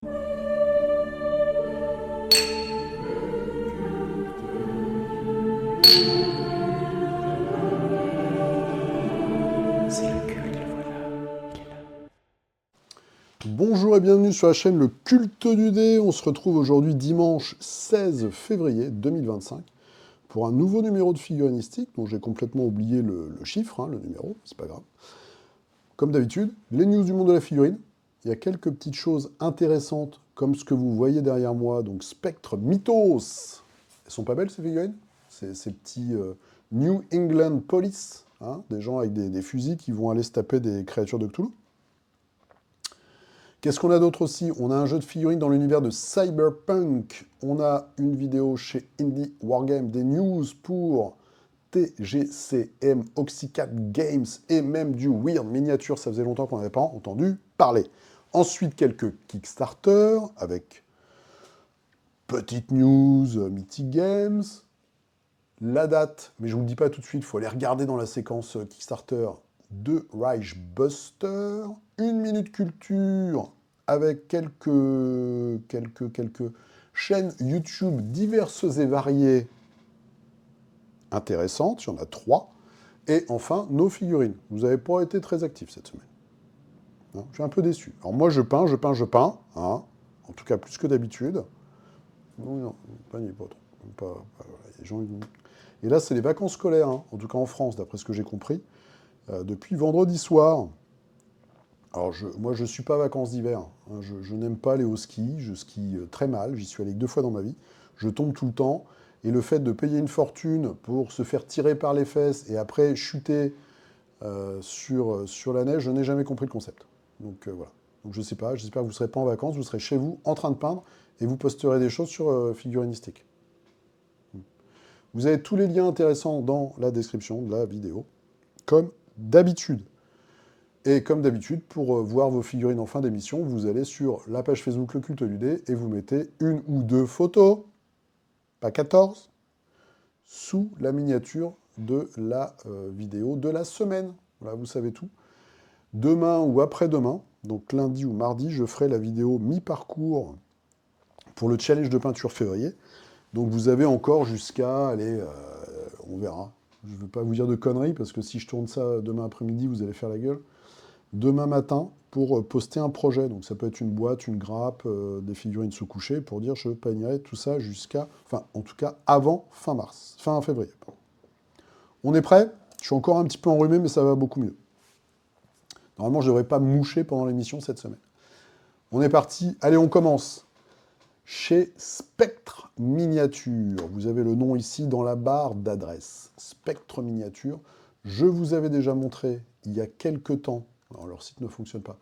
Bonjour et bienvenue sur la chaîne Le Culte du Dé. On se retrouve aujourd'hui dimanche 16 février 2025 pour un nouveau numéro de figurinistique dont j'ai complètement oublié le chiffre, le numéro, c'est pas grave. Comme d'habitude, les news du monde de la figurine. Il y a quelques petites choses intéressantes comme ce que vous voyez derrière moi, donc Spectre Mythos. Elles sont pas belles ces figurines? Ces petits New England Police, des gens avec des fusils qui vont aller se taper des créatures de Cthulhu. Qu'est-ce qu'on a d'autre aussi? On a un jeu de figurines dans l'univers de Cyberpunk. On a une vidéo chez Indie Wargame, des news pour TGCM, Oxycat Games et même du Weird Miniature. Ça faisait longtemps qu'on n'avait pas entendu parler. Ensuite, quelques Kickstarter avec petite news, Mythic Games. La date, mais je ne vous le dis pas tout de suite, il faut aller regarder dans la séquence Kickstarter de Reich Buster. Une minute culture avec quelques chaînes YouTube diverses et variées intéressantes. Il y en a 3. Et enfin, nos figurines. Vous n'avez pas été très actifs cette semaine. Je suis un peu déçu. Alors moi, je peins. En tout cas, plus que d'habitude. Non, pas ni pas trop. Les gens, et là, c'est les vacances scolaires, en tout cas en France, d'après ce que j'ai compris, depuis vendredi soir. Alors, moi, je ne suis pas vacances d'hiver. Je n'aime pas aller au ski. Je skie très mal. J'y suis allé que 2 fois dans ma vie. Je tombe tout le temps. Et le fait de payer une fortune pour se faire tirer par les fesses et après chuter sur la neige, je n'ai jamais compris le concept. Donc voilà. Donc je ne sais pas. J'espère que vous ne serez pas en vacances. Vous serez chez vous, en train de peindre. Et vous posterez des choses sur Figurinistique. Vous avez tous les liens intéressants dans la description de la vidéo, comme d'habitude. Et comme d'habitude, pour voir vos figurines en fin d'émission, vous allez sur la page Facebook Le Culte du Dé et vous mettez 1 ou 2 photos, pas 14, sous la miniature de la vidéo de la semaine. Voilà, vous savez tout. Demain ou après-demain, donc lundi ou mardi, je ferai la vidéo mi-parcours pour le challenge de peinture février. Donc vous avez encore jusqu'à, allez, on verra. Je ne veux pas vous dire de conneries, parce que si je tourne ça demain après-midi, vous allez faire la gueule. Demain matin, pour poster un projet. Donc ça peut être une boîte, une grappe, des figurines sous-couchées, pour dire je peignerai tout ça jusqu'à, enfin en tout cas avant fin février. Pardon. On est prêt? Je suis encore un petit peu enrhumé, mais ça va beaucoup mieux. Normalement, je ne devrais pas me moucher pendant l'émission cette semaine. On est parti. Allez, on commence. Chez Spectre Miniature. Vous avez le nom ici dans la barre d'adresse. Spectre Miniature. Je vous avais déjà montré il y a quelques temps, alors leur site ne fonctionne pas,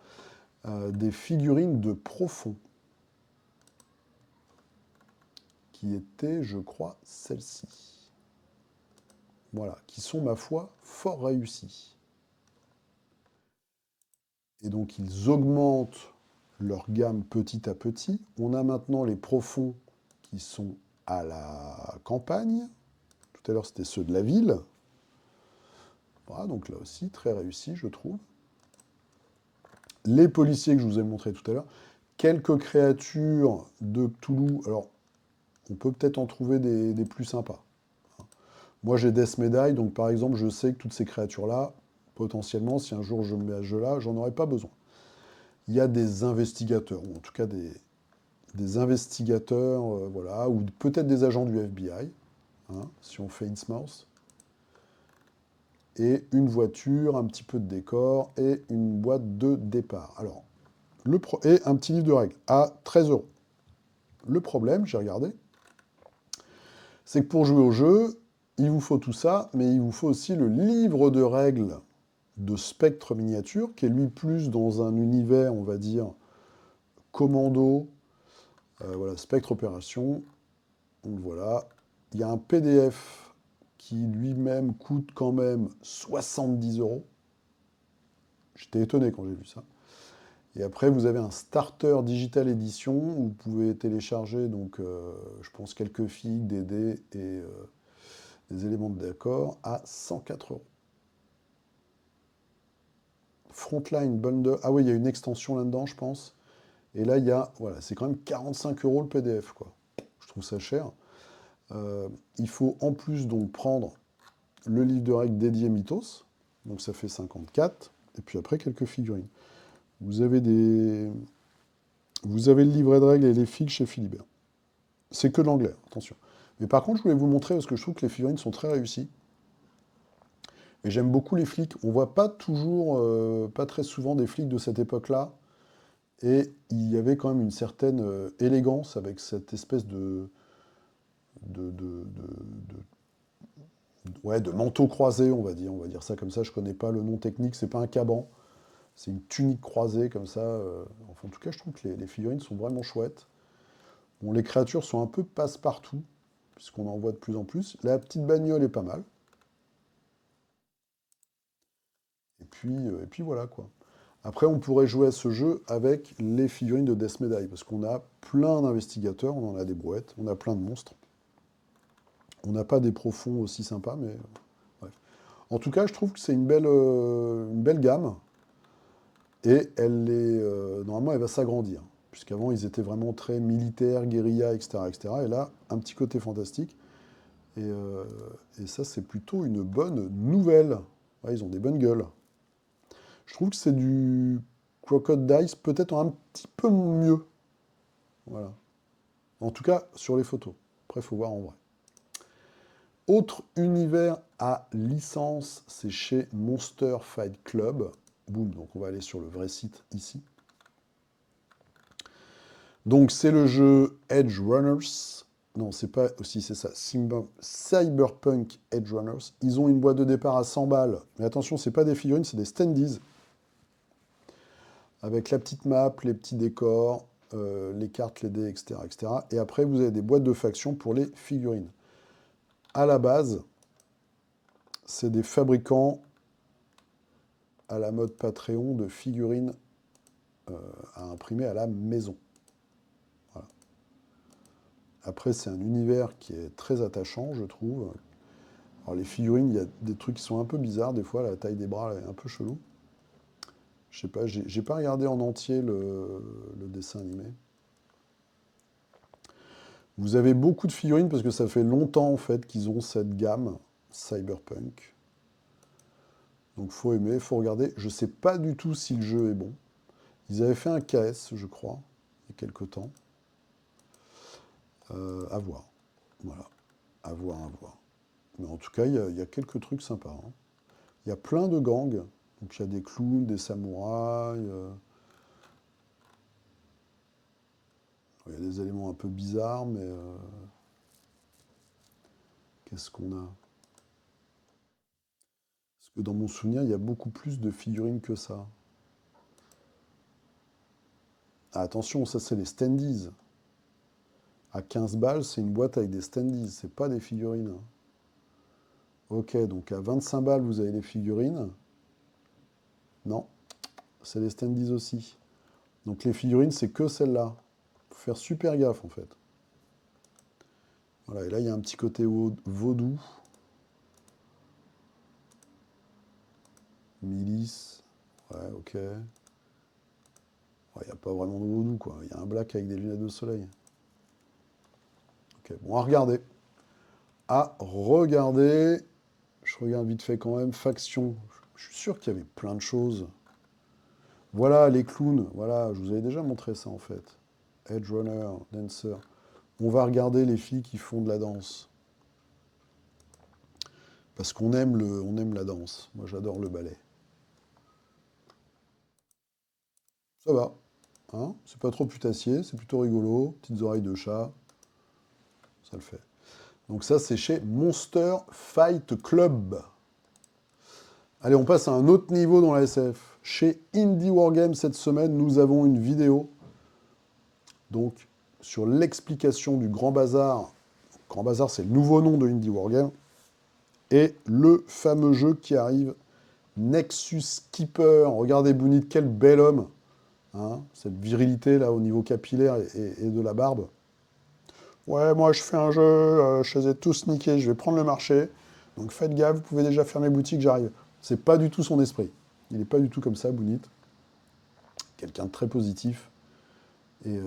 des figurines de profond. Qui étaient, je crois, celles-ci. Voilà, qui sont, ma foi, fort réussies. Et donc, ils augmentent leur gamme petit à petit. On a maintenant les profonds qui sont à la campagne. Tout à l'heure, c'était ceux de la ville. Voilà, donc là aussi, très réussi, je trouve. Les policiers que je vous ai montrés tout à l'heure. Quelques créatures de Cthulhu. Alors, on peut peut-être en trouver des plus sympas. Moi, j'ai Death Medaille, donc par exemple, je sais que toutes ces créatures-là, potentiellement, si un jour je me mets à ce jeu-là, j'en aurais pas besoin. Il y a des investigateurs, ou en tout cas des investigateurs, voilà, ou peut-être des agents du FBI, si on fait Innsmouth. Et une voiture, un petit peu de décor, et une boîte de départ. Alors, et un petit livre de règles, à 13 €. Le problème, j'ai regardé, c'est que pour jouer au jeu, il vous faut tout ça, mais il vous faut aussi le livre de règles de Spectre Miniature, qui est lui plus dans un univers, on va dire, commando, voilà, Spectre Opération. Donc voilà, il y a un PDF qui lui-même coûte quand même 70 €. J'étais étonné quand j'ai vu ça. Et après, vous avez un starter digital édition où vous pouvez télécharger, donc, je pense, quelques figues, des dés et des éléments de décor à 104 €. Frontline Bundle. Ah oui, il y a une extension là-dedans, je pense. Et là, il y a, voilà, c'est quand même 45 € le PDF, quoi. Je trouve ça cher. Il faut en plus donc prendre le livre de règles dédié Mythos, donc ça fait 54, et puis après quelques figurines. Vous avez le livret de règles et les figues chez Philibert. C'est que de l'anglais, attention. Mais par contre, je voulais vous montrer, parce que je trouve que les figurines sont très réussies. Et j'aime beaucoup les flics. On voit pas toujours, pas très souvent des flics de cette époque-là. Et il y avait quand même une certaine élégance avec cette espèce ouais, de manteau croisé, on va dire. On va dire ça comme ça. Je connais pas le nom technique. C'est pas un caban. C'est une tunique croisée comme ça. Enfin, en tout cas, je trouve que les figurines sont vraiment chouettes. Bon, les créatures sont un peu passe-partout, puisqu'on en voit de plus en plus. La petite bagnole est pas mal. Et puis voilà, quoi. Après, on pourrait jouer à ce jeu avec les figurines de Death Medai, parce qu'on a plein d'investigateurs, on en a des brouettes, on a plein de monstres. On n'a pas des profonds aussi sympas, mais bref. En tout cas, je trouve que c'est une belle gamme, et normalement, elle va s'agrandir, puisqu'avant, ils étaient vraiment très militaires, guérilla, etc., etc., et là, un petit côté fantastique, et ça, c'est plutôt une bonne nouvelle. Ouais, ils ont des bonnes gueules. Je trouve que c'est du Crocodile peut-être un petit peu mieux. Voilà. En tout cas, sur les photos. Après, il faut voir en vrai. Autre univers à licence, c'est chez Monster Fight Club. Boum, donc on va aller sur le vrai site ici. Donc c'est le jeu Edge Runners. Non, c'est pas aussi, c'est ça. Cyberpunk Edge Runners. Ils ont une boîte de départ à 100 balles. Mais attention, c'est pas des figurines, c'est des standees. Avec la petite map, les petits décors, les cartes, les dés, etc., etc. Et après, vous avez des boîtes de factions pour les figurines. À la base, c'est des fabricants à la mode Patreon de figurines à imprimer à la maison. Voilà. Après, c'est un univers qui est très attachant, je trouve. Alors, les figurines, il y a des trucs qui sont un peu bizarres, des fois, la taille des bras est un peu chelou. Je sais pas, j'ai pas regardé en entier le dessin animé. Vous avez beaucoup de figurines parce que ça fait longtemps en fait qu'ils ont cette gamme Cyberpunk. Donc faut aimer, faut regarder. Je sais pas du tout si le jeu est bon. Ils avaient fait un KS, je crois, il y a quelque temps. À voir. Voilà. À voir, à voir. Mais en tout cas, il y a quelques trucs sympas, hein. Il y a plein de gangs. Donc il y a des clowns, des samouraïs. Il y a des éléments un peu bizarres, mais qu'est-ce qu'on a? Parce que dans mon souvenir, il y a beaucoup plus de figurines que ça. Ah, attention, ça c'est les standees. À 15 balles, c'est une boîte avec des standees, c'est pas des figurines, hein. Ok, donc à 25 balles, vous avez les figurines. Non, c'est les standees aussi. Donc les figurines, c'est que celle-là. Faut faire super gaffe en fait. Voilà, et là, il y a un petit côté vaudou. Milice. Ouais, ok. Ouais, il n'y a pas vraiment de vaudou, quoi. Il y a un black avec des lunettes de soleil. Ok, bon, à regarder. À regarder. Je regarde vite fait quand même. Faction. Je suis sûr qu'il y avait plein de choses. Voilà, les clowns. Voilà, je vous avais déjà montré ça en fait. Edge Runner, Dancer. On va regarder les filles qui font de la danse. Parce on aime la danse. Moi, j'adore le ballet. Ça va, hein, c'est pas trop putassier, c'est plutôt rigolo. Petites oreilles de chat, ça le fait. Donc ça, c'est chez Monster Fight Club. Allez, on passe à un autre niveau dans la SF. Chez Indie Wargame, cette semaine, nous avons une vidéo donc sur l'explication du Grand Bazar. Grand Bazar, c'est le nouveau nom de Indie Wargame. Et le fameux jeu qui arrive, Nexus Keeper. Regardez Bounit, quel bel homme, hein, cette virilité là au niveau capillaire et de la barbe. Ouais, moi je fais un jeu, je les ai tous niqués, je vais prendre le marché. Donc faites gaffe, vous pouvez déjà fermer boutique, j'arrive. C'est pas du tout son esprit. Il n'est pas du tout comme ça, Bounit. Quelqu'un de très positif. et,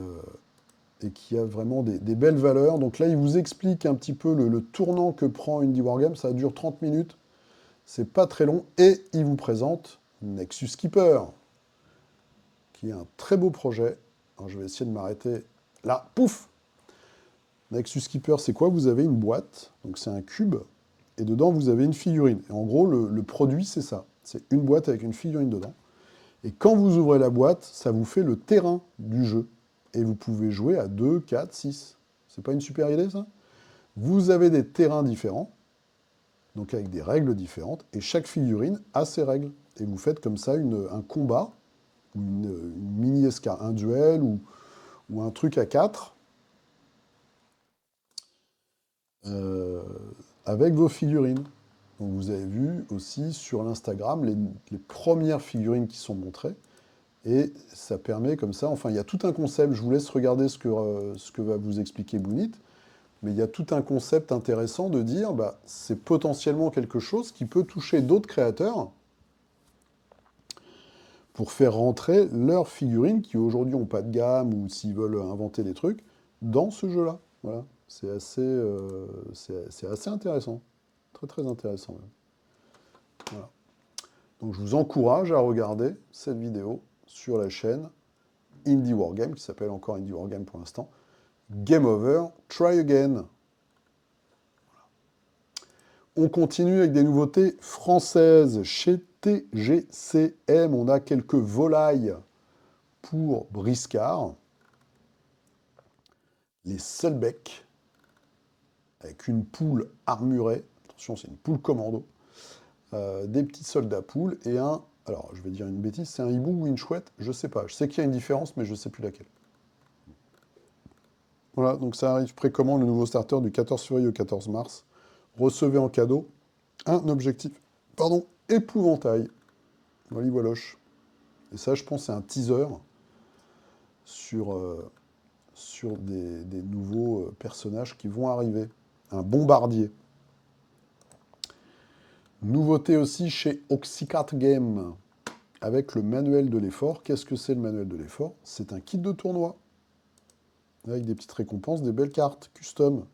et qui a vraiment des belles valeurs. Donc là, il vous explique un petit peu le tournant que prend Indie Wargame. Ça dure 30 minutes, c'est pas très long. Et il vous présente Nexus Keeper, qui est un très beau projet. Alors, je vais essayer de m'arrêter là. Pouf! Nexus Keeper, c'est quoi? Vous avez une boîte, donc c'est un cube, et dedans, vous avez une figurine. Et en gros, le produit, c'est ça. C'est une boîte avec une figurine dedans. Et quand vous ouvrez la boîte, ça vous fait le terrain du jeu. Et vous pouvez jouer à 2, 4, 6. C'est pas une super idée, ça? Vous avez des terrains différents, donc avec des règles différentes, et chaque figurine a ses règles. Et vous faites comme ça un combat, ou une mini-esca, un duel, ou un truc à 4, euh, avec vos figurines. Donc vous avez vu aussi sur l'Instagram les premières figurines qui sont montrées. Et ça permet comme ça, enfin il y a tout un concept, je vous laisse regarder ce que va vous expliquer Bounit, mais il y a tout un concept intéressant de dire, bah, c'est potentiellement quelque chose qui peut toucher d'autres créateurs pour faire rentrer leurs figurines qui aujourd'hui n'ont pas de gamme ou s'ils veulent inventer des trucs dans ce jeu-là. Voilà, c'est assez intéressant, très très intéressant même. Voilà. Donc je vous encourage à regarder cette vidéo sur la chaîne Indie Wargame, qui s'appelle encore Indie Wargame pour l'instant. Game over, try again. On continue avec des nouveautés françaises. Chez TGCM, on a quelques volailles pour Briscard. Les Sulbeck, avec une poule armurée. Attention, c'est une poule commando. Des petits soldats poules et un... Alors, je vais dire une bêtise, c'est un hibou ou une chouette? Je sais pas. Je sais qu'il y a une différence, mais je sais plus laquelle. Voilà, donc ça arrive précommande, le nouveau starter du 14 février au 14 mars. Recevez en cadeau un objectif, pardon, épouvantail. Voilà, voiloche. Et ça, je pense, c'est un teaser sur, sur des nouveaux personnages qui vont arriver. Un bombardier. Nouveauté aussi chez Oxycat Game, avec le manuel de l'effort. Qu'est-ce que c'est le manuel de l'effort? C'est un kit de tournoi, avec des petites récompenses, des belles cartes custom.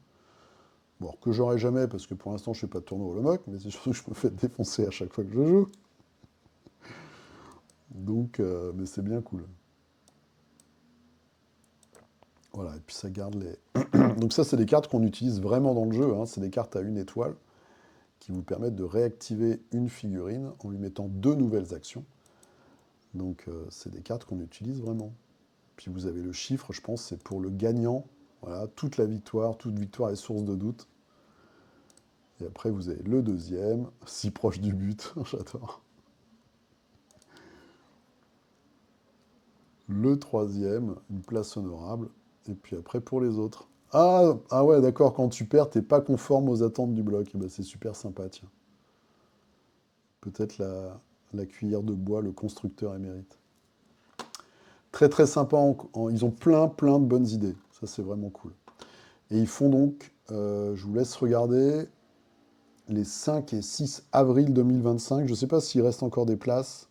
Bon, que j'aurai jamais, parce que pour l'instant, je ne fais pas de tournoi au Lomoc, mais c'est surtout que je me fais défoncer à chaque fois que je joue. Donc, mais c'est bien cool. Voilà, et puis ça garde les... Donc ça, c'est des cartes qu'on utilise vraiment dans le jeu, hein. C'est des cartes à une étoile qui vous permettent de réactiver une figurine en lui mettant 2 nouvelles actions. Donc c'est des cartes qu'on utilise vraiment. Puis vous avez le chiffre, je pense, c'est pour le gagnant. Voilà, toute victoire est source de doute. Et après, vous avez le deuxième, si proche du but, j'adore. Le troisième, une place honorable. Et puis après, pour les autres. Ah ouais, d'accord, quand tu perds, t'es pas conforme aux attentes du bloc. Eh ben, c'est super sympa, tiens. Peut-être la cuillère de bois, le constructeur émérite. Très très sympa, ils ont plein de bonnes idées. Ça, c'est vraiment cool. Et ils font donc, je vous laisse regarder, les 5 et 6 avril 2025. Je ne sais pas s'il reste encore des places.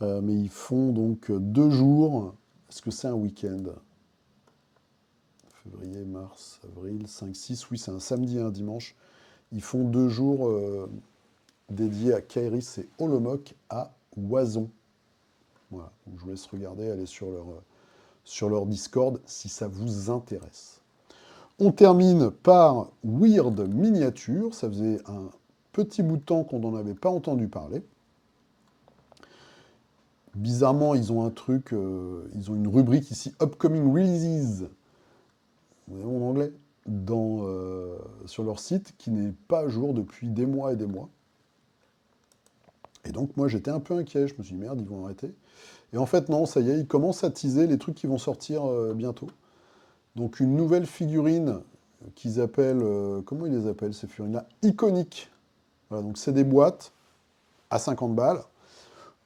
Mais ils font donc 2 jours. Est-ce que c'est un week-end? Février, mars, avril, 5, 6. Oui, c'est un samedi et un dimanche. Ils font 2 jours dédiés à Kairis et Olomouc à Oison. Voilà. Donc, je vous laisse regarder, aller sur leur Discord si ça vous intéresse. On termine par Weird Miniature. Ça faisait un petit bout de temps qu'on n'en avait pas entendu parler. Bizarrement, ils ont un truc, ils ont une rubrique ici, Upcoming Releases, en anglais, sur leur site, qui n'est pas à jour depuis des mois et des mois. Et donc, moi, j'étais un peu inquiet. Je me suis dit, merde, ils vont arrêter. Et en fait, non, ça y est, ils commencent à teaser les trucs qui vont sortir bientôt. Donc, une nouvelle figurine qu'ils appellent, comment ils les appellent, ces figurines-là? Iconiques. Voilà, donc, c'est des boîtes à 50 balles,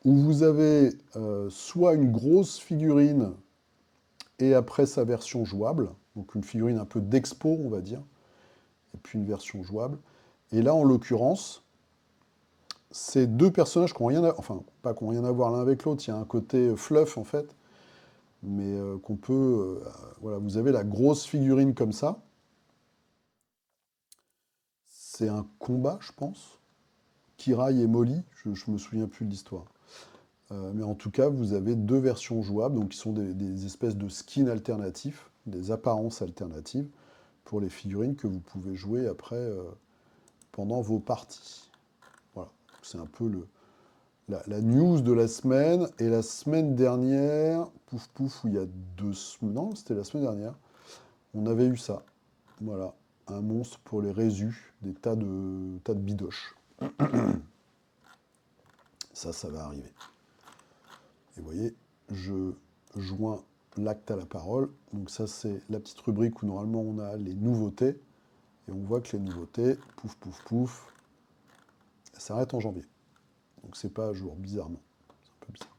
où vous avez soit une grosse figurine et après sa version jouable, donc une figurine un peu d'expo, on va dire, et puis une version jouable. Et là, en l'occurrence, c'est 2 personnages qui n'ont rien à... Enfin, pas qui n'ont rien à voir l'un avec l'autre, il y a un côté fluff, en fait. mais qu'on peut... voilà, vous avez la grosse figurine comme ça. C'est un combat, je pense. Kirai et Molly, je me souviens plus de l'histoire. Mais en tout cas, vous avez deux versions jouables, donc qui sont des espèces de skins alternatifs, des apparences alternatives pour les figurines que vous pouvez jouer après pendant vos parties. Voilà, c'est un peu la news de la semaine. Et la semaine dernière, pouf pouf, où il y a 2 semaines, non, c'était la semaine dernière, on avait eu ça. Voilà, un monstre pour les résus, des tas de bidoches. Ça va arriver. Et vous voyez, je joins l'acte à la parole. Donc ça, c'est la petite rubrique où normalement on a les nouveautés. Et on voit que les nouveautés, pouf, pouf, pouf, elles s'arrêtent en janvier. Donc c'est pas à jour, bizarrement. C'est un peu bizarre.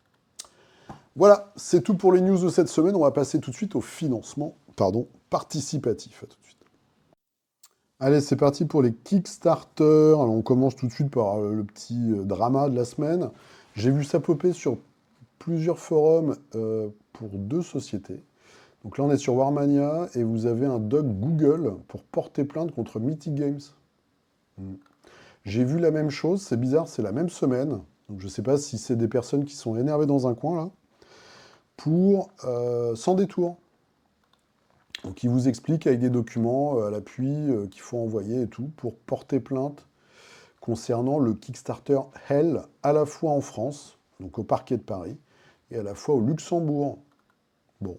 Voilà, c'est tout pour les news de cette semaine. On va passer tout de suite au financement, participatif. À tout de suite. Allez, c'est parti pour les Kickstarter. Alors on commence tout de suite par le petit drama de la semaine. J'ai vu ça popper sur plusieurs forums pour 2 sociétés. Donc là, on est sur Warmania et vous avez un doc Google pour porter plainte contre Mythic Games. Mm. J'ai vu la même chose, c'est bizarre, c'est la même semaine. Donc je ne sais pas si c'est des personnes qui sont énervées dans un coin là, pour sans détour. Donc ils vous expliquent avec des documents à l'appui qu'il faut envoyer et tout pour porter plainte concernant le Kickstarter Hell à la fois en France, donc au parquet de Paris, et à la fois au Luxembourg. Bon,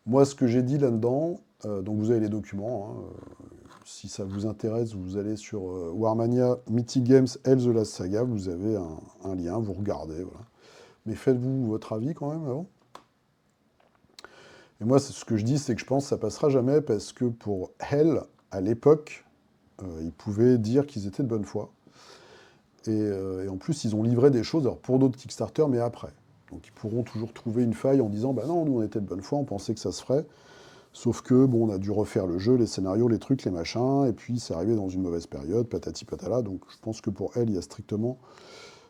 moi ce que j'ai dit là-dedans, donc vous avez les documents, hein, si ça vous intéresse, vous allez sur Warmania Mythic Games Hell the Last Saga, vous avez un lien, vous regardez, voilà. Mais faites-vous votre avis quand même avant. Et moi, ce que je dis, c'est que je pense que ça passera jamais parce que pour Hell, à l'époque, ils pouvaient dire qu'ils étaient de bonne foi. Et en plus, ils ont livré des choses alors pour d'autres Kickstarter, mais après. Donc ils pourront toujours trouver une faille en disant bah non, nous on était de bonne foi, on pensait que ça se ferait. Sauf que bon, on a dû refaire le jeu, les scénarios, les trucs, les machins, et puis c'est arrivé dans une mauvaise période, patati patala. Donc je pense que pour elle, il y a strictement,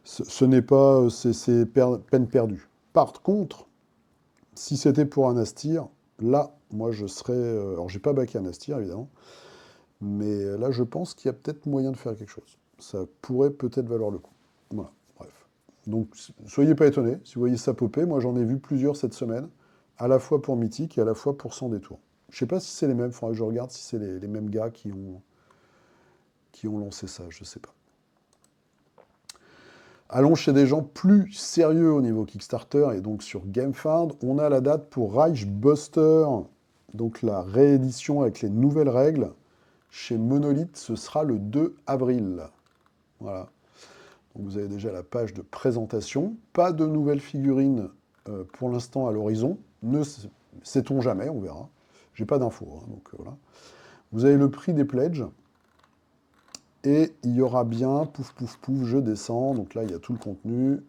ce n'est pas, c'est peine perdue. Par contre, si c'était pour un Astir, là, moi je serais, alors j'ai pas baqué un Astir évidemment, mais là je pense qu'il y a peut-être moyen de faire quelque chose. Ça pourrait peut-être valoir le coup. Voilà, bref. Donc soyez pas étonnés si vous voyez ça popper. Moi j'en ai vu plusieurs cette semaine, à la fois pour Mythique et à la fois pour Sans Détour. Je sais pas si c'est les mêmes, il faudra que je regarde si c'est les mêmes gars qui ont lancé ça, je sais pas. Allons chez des gens plus sérieux au niveau Kickstarter et donc sur GameFound, on a la date pour Reichbuster, donc la réédition avec les nouvelles règles. Chez Monolith, ce sera le 2 avril. Voilà. Donc vous avez déjà la page de présentation. Pas de nouvelles figurines pour l'instant à l'horizon. Ne sait-on jamais, on verra. J'ai pas d'infos, hein, donc voilà. Vous avez le prix des pledges. Et il y aura bien, pouf pouf pouf, je descends. Donc là, il y a tout le contenu.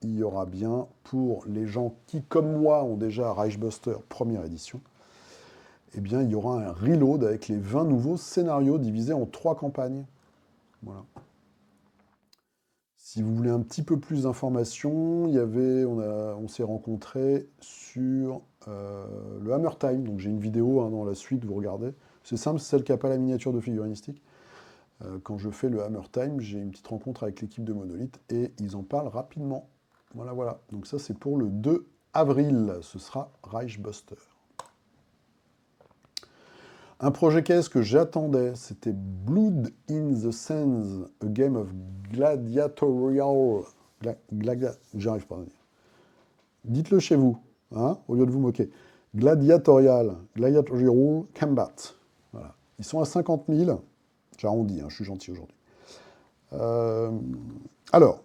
Il y aura bien, pour les gens qui, comme moi, ont déjà Reichbuster première édition, eh bien, il y aura un reload avec les 20 nouveaux scénarios divisés en 3 campagnes. Voilà. Si vous voulez un petit peu plus d'informations, on s'est rencontrés sur le Hammer Time. Donc j'ai une vidéo hein, dans la suite, vous regardez. C'est simple, c'est celle qui n'a pas la miniature de figurinistique. Quand je fais le Hammer Time, j'ai une petite rencontre avec l'équipe de Monolith et ils en parlent rapidement. Voilà, voilà. Donc ça, c'est pour le 2 avril. Ce sera Reichbuster. Un projet caisse que j'attendais, c'était Blood in the Sands, a game of gladiatorial... J'arrive pas à dire. Dites-le chez vous, hein, au lieu de vous moquer. Gladiatorial combat. Voilà. Ils sont à 50 000. J'arrondis, hein, je suis gentil aujourd'hui. Euh, alors,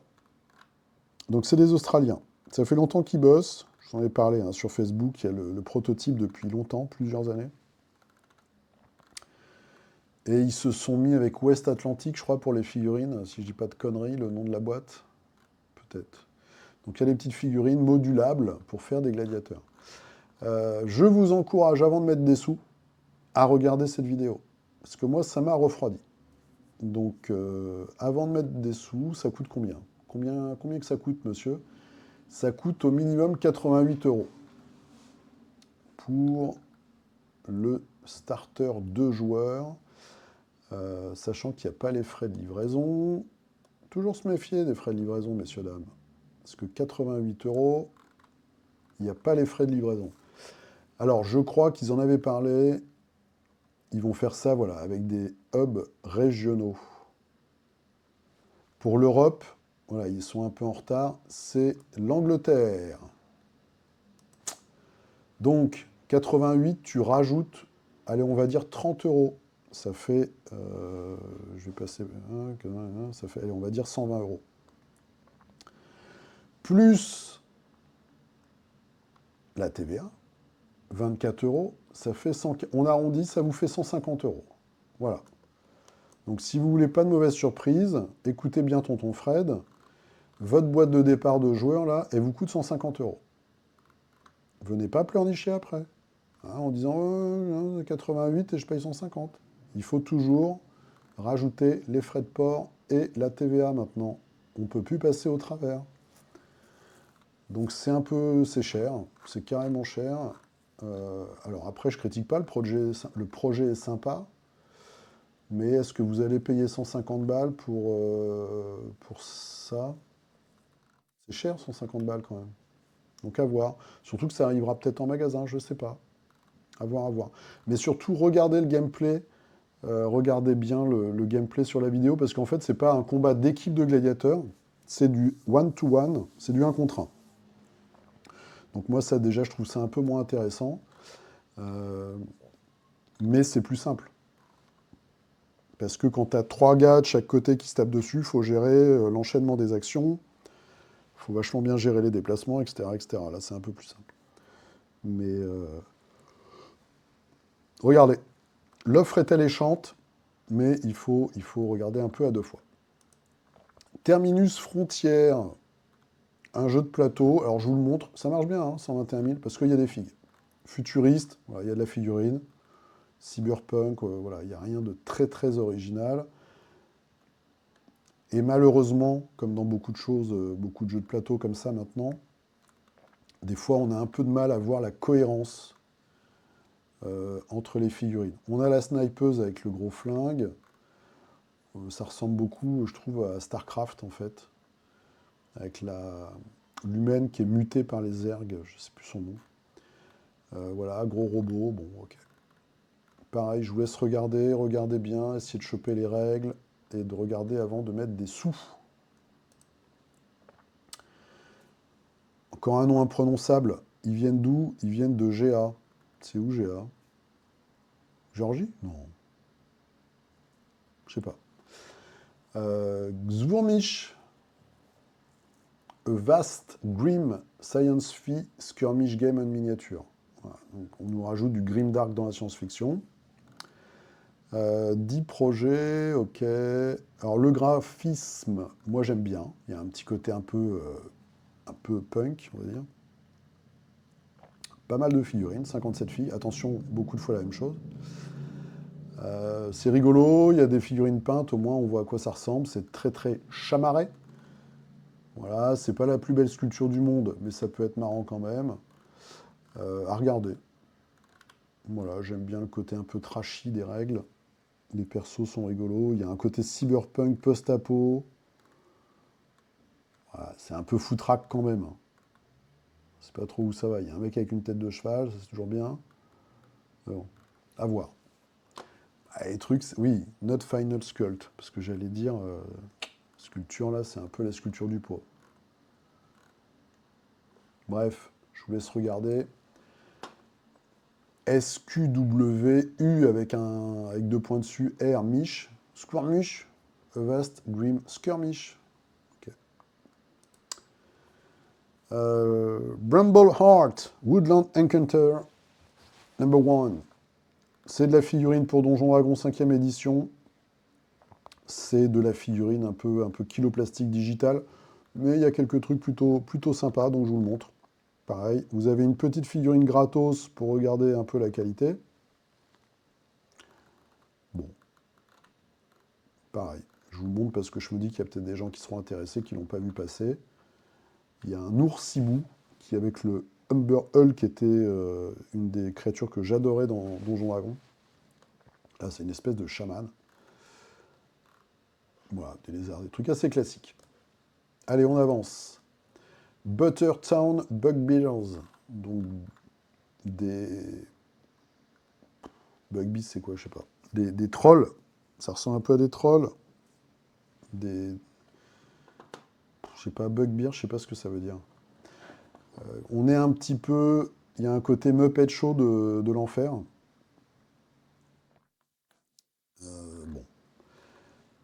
donc c'est des Australiens. Ça fait longtemps qu'ils bossent. Je vous en ai parlé hein, sur Facebook. Il y a le prototype depuis longtemps, plusieurs années. Et ils se sont mis avec West Atlantic, je crois, pour les figurines, si je dis pas de conneries, le nom de la boîte, peut-être. Donc il y a des petites figurines modulables pour faire des gladiateurs. Je vous encourage, avant de mettre des sous, à regarder cette vidéo. Parce que moi, ça m'a refroidi. Donc, avant de mettre des sous, ça coûte combien combien que ça coûte, monsieur? Ça coûte au minimum 88 €. pour le starter 2 joueurs, sachant qu'il n'y a pas les frais de livraison. Toujours se méfier des frais de livraison, messieurs, dames. Parce que 88 euros, il n'y a pas les frais de livraison. Alors, je crois qu'ils en avaient parlé. Ils vont faire ça, voilà, avec des hubs régionaux. Pour l'Europe, voilà, ils sont un peu en retard, c'est l'Angleterre. Donc, 88, tu rajoutes, allez, on va dire 30 euros. Ça fait, je vais passer, ça fait, allez, on va dire 120 euros. Plus la TVA, 24 euros, ça fait 100, on arrondit, ça vous fait 150 euros. Voilà. Donc, si vous voulez pas de mauvaise surprise, écoutez bien tonton Fred, votre boîte de départ de joueur, là, elle vous coûte 150 euros. Venez pas pleurnicher après, hein, en disant 88 et je paye 150. Il faut toujours rajouter les frais de port et la TVA maintenant. On ne peut plus passer au travers. Donc c'est cher, c'est carrément cher. Alors après, je critique pas, le projet est sympa, mais est-ce que vous allez payer 150 balles pour ça? C'est cher, 150 balles quand même. Donc à voir. Surtout que ça arrivera peut-être en magasin, je ne sais pas. À voir, à voir. Mais surtout, regardez le gameplay. Regardez bien le gameplay sur la vidéo, parce qu'en fait, c'est pas un combat d'équipe de gladiateurs, c'est du one-to-one, c'est du 1 contre 1. Donc moi, ça déjà, je trouve ça un peu moins intéressant. Mais c'est plus simple. Parce que quand tu as 3 gars de chaque côté qui se tapent dessus, il faut gérer l'enchaînement des actions, il faut vachement bien gérer les déplacements, etc. etc. Là, c'est un peu plus simple. Mais regardez, l'offre est alléchante, mais il faut regarder un peu à 2 fois. Terminus Frontière, un jeu de plateau. Alors je vous le montre, ça marche bien, hein, 121 000, parce qu'il y a des figues. Futuriste, voilà, il y a de la figurine. Cyberpunk, voilà, il n'y a rien de très très original. Et malheureusement, comme dans beaucoup de choses, beaucoup de jeux de plateau comme ça maintenant, des fois on a un peu de mal à voir la cohérence entre les figurines. On a la snipeuse avec le gros flingue. Ça ressemble beaucoup, je trouve, à StarCraft en fait. Avec l'humaine qui est mutée par les ergs, je ne sais plus son nom. Voilà, gros robot, bon, ok. Pareil, je vous laisse regarder, regardez bien, essayez de choper les règles et de regarder avant de mettre des sous. Encore un nom imprononçable, ils viennent d'où? Ils viennent de GA. C'est où GA? Géorgie? Non. Je sais pas. Xurmish, A Vast Grim Science Fi Skirmish Game and Miniature. Voilà. Donc, on nous rajoute du grimdark dans la science-fiction. 10 projets, ok. Alors le graphisme, moi j'aime bien. Il y a un petit côté un peu punk, on va dire. Pas mal de figurines, 57 filles. Attention, beaucoup de fois la même chose. C'est rigolo, il y a des figurines peintes, au moins on voit à quoi ça ressemble. C'est très très chamarré. Voilà, c'est pas la plus belle sculpture du monde, mais ça peut être marrant quand même. À regarder. Voilà, j'aime bien le côté un peu trashy des règles. Les persos sont rigolos. Il y a un côté cyberpunk post-apo. Voilà, c'est un peu foutraque quand même. Je sais pas trop où ça va. Il y a un mec avec une tête de cheval, ça c'est toujours bien. Bon, à voir. Ah, les trucs, oui, not final sculpt. Parce que j'allais dire, sculpture là, c'est un peu la sculpture du pot. Bref, je vous laisse regarder. SQWU avec 2 points dessus, R, Mish, Squirmish, A Vast Grim Skirmish. Okay. Bramble Heart, Woodland Encounter, number 1. C'est de la figurine pour Donjon Dragon 5e édition. C'est de la figurine un peu kiloplastique digital. Mais il y a quelques trucs plutôt sympas, donc je vous le montre. Pareil, vous avez une petite figurine gratos pour regarder un peu la qualité. Bon. Pareil, je vous le montre parce que je me dis qu'il y a peut-être des gens qui seront intéressés, qui ne l'ont pas vu passer. Il y a un oursibou qui, avec le Umber Hull, qui était une des créatures que j'adorais dans Donjon Dragon. Là, c'est une espèce de chaman. Voilà, des lézards, des trucs assez classiques. Allez, on avance. Buttertown Bugbears. Donc, des... Bugbears, c'est quoi? Je sais pas. Des trolls. Ça ressemble un peu à des trolls. Des... Je sais pas, Bugbear, je sais pas ce que ça veut dire. On est un petit peu... Il y a un côté Muppet Show de l'enfer. Bon.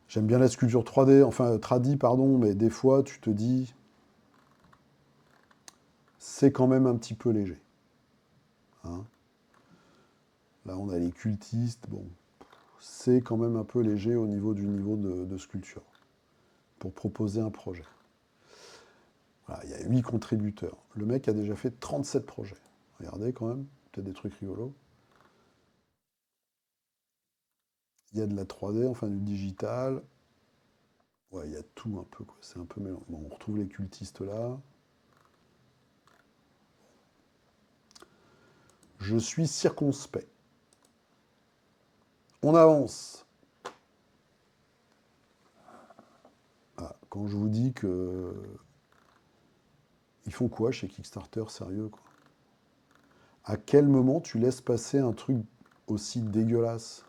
J'aime bien la sculpture 3D, enfin tradi, pardon, mais des fois, tu te dis, c'est quand même un petit peu léger. Hein. Là, on a les cultistes, bon, c'est quand même un peu léger au niveau du niveau de sculpture, pour proposer un projet. Voilà, il y a 8 contributeurs. Le mec a déjà fait 37 projets. Regardez quand même, peut-être des trucs rigolos. Il y a de la 3D, enfin du digital. Ouais, il y a tout un peu, quoi. C'est un peu mélange. Bon, on retrouve les cultistes là. Je suis circonspect. On avance. Ah, quand je vous dis que... Ils font quoi chez Kickstarter, sérieux, quoi? À quel moment tu laisses passer un truc aussi dégueulasse?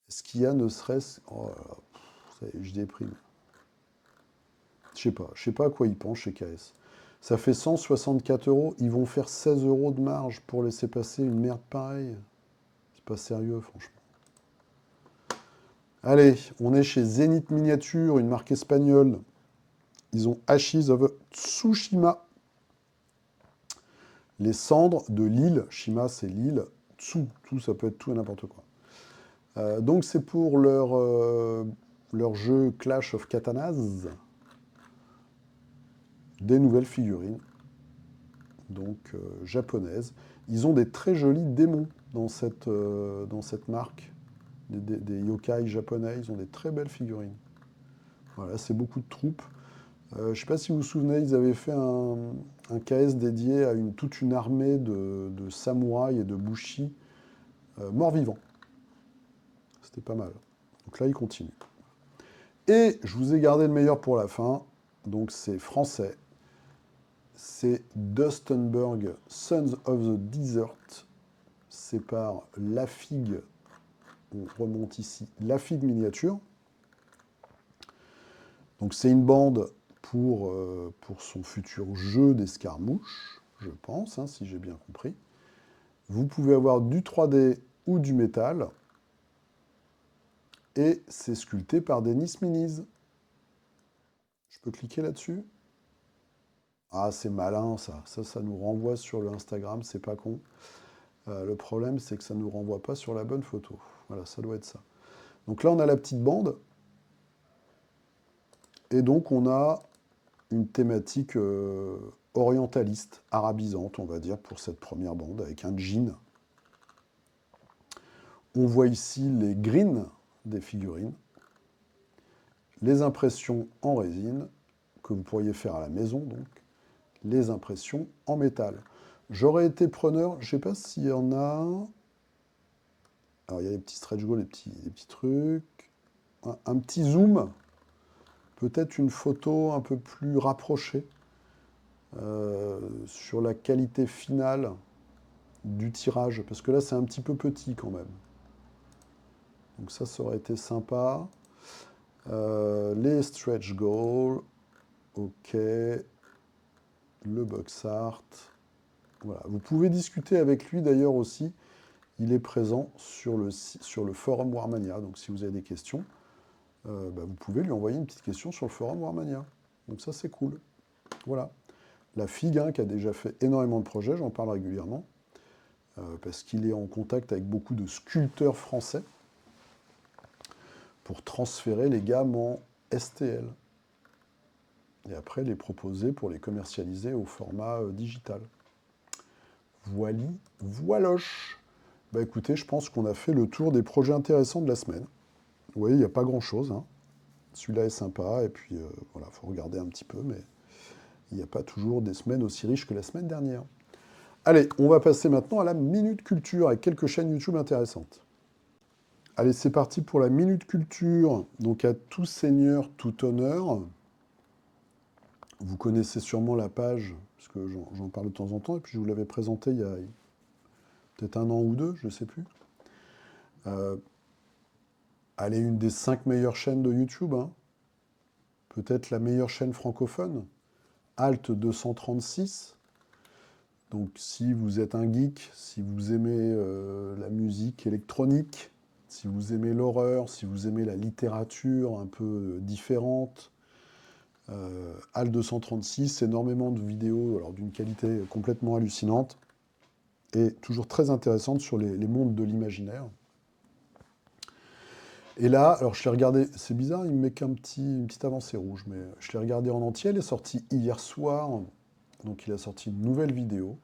Est-ce qu'il y a ne serait-ce... Oh là là, ça y est, je déprime. Je sais pas à quoi ils pensent chez KS. Ça fait 164 euros, ils vont faire 16 euros de marge pour laisser passer une merde pareille. C'est pas sérieux, franchement. Allez, on est chez Zenith Miniature, une marque espagnole. Ils ont Ashes of Tsushima. Les cendres de l'île. Shima, c'est l'île. Tsu, tout, ça peut être tout et n'importe quoi. Donc c'est pour leur jeu Clash of Katanas. Des nouvelles figurines. Donc japonaises. Ils ont des très jolis démons dans cette marque. Des yokai japonais. Ils ont des très belles figurines. Voilà, c'est beaucoup de troupes. Je ne sais pas si vous vous souvenez, ils avaient fait un KS dédié à toute une armée de samouraïs et de bushi morts-vivants. C'était pas mal. Donc là, ils continuent. Et je vous ai gardé le meilleur pour la fin. Donc c'est français. C'est Dustenberg, Sons of the Desert. C'est par La Figue. On remonte ici. La Figue miniature. Donc c'est une bande pour son futur jeu d'escarmouche, je pense, hein, si j'ai bien compris. Vous pouvez avoir du 3D ou du métal. Et c'est sculpté par Denis Miniz. Je peux cliquer là-dessus? Ah, c'est malin ça. Ça nous renvoie sur le Instagram, c'est pas con. Le problème, c'est que ça ne nous renvoie pas sur la bonne photo. Voilà, ça doit être ça. Donc là, on a la petite bande. Et donc, on a une thématique orientaliste, arabisante, on va dire, pour cette première bande, avec un jean. On voit ici les greens des figurines, les impressions en résine, que vous pourriez faire à la maison, donc, les impressions en métal. J'aurais été preneur, je ne sais pas s'il y en a... Alors, il y a les petits stretch goals, les petits trucs. Un petit zoom, peut-être une photo un peu plus rapprochée sur la qualité finale du tirage, parce que là, c'est un petit peu petit quand même. Donc ça aurait été sympa. Les stretch goals, ok. Le box art. Voilà. Vous pouvez discuter avec lui d'ailleurs aussi. Il est présent sur le forum Warmania. Donc si vous avez des questions, vous pouvez lui envoyer une petite question sur le forum Warmania. Donc ça, c'est cool. Voilà. La Figue, hein, qui a déjà fait énormément de projets, j'en parle régulièrement, parce qu'il est en contact avec beaucoup de sculpteurs français pour transférer les gammes en STL. Et après, les proposer pour les commercialiser au format digital. Voiloche. Bah écoutez, je pense qu'on a fait le tour des projets intéressants de la semaine. Vous voyez, il n'y a pas grand-chose. Hein. Celui-là est sympa, et puis voilà, il faut regarder un petit peu, mais il n'y a pas toujours des semaines aussi riches que la semaine dernière. Allez, on va passer maintenant à la Minute Culture avec quelques chaînes YouTube intéressantes. Allez, c'est parti pour la Minute Culture. Donc à tout seigneur, tout honneur. Vous connaissez sûrement la page, parce que j'en parle de temps en temps, et puis je vous l'avais présenté il y a peut-être 1 an ou 2, je ne sais plus. Elle est une des 5 meilleures chaînes de YouTube, hein. Peut-être la meilleure chaîne francophone. Alt 236. Donc si vous êtes un geek, si vous aimez la musique électronique, si vous aimez l'horreur, si vous aimez la littérature un peu différente, Alt 236, énormément de vidéos alors d'une qualité complètement hallucinante et toujours très intéressante sur les mondes de l'imaginaire. Et là, alors je l'ai regardé, c'est bizarre, il me met une petite avancée rouge, mais je l'ai regardé en entier, elle est sortie hier soir, donc il a sorti une nouvelle vidéo,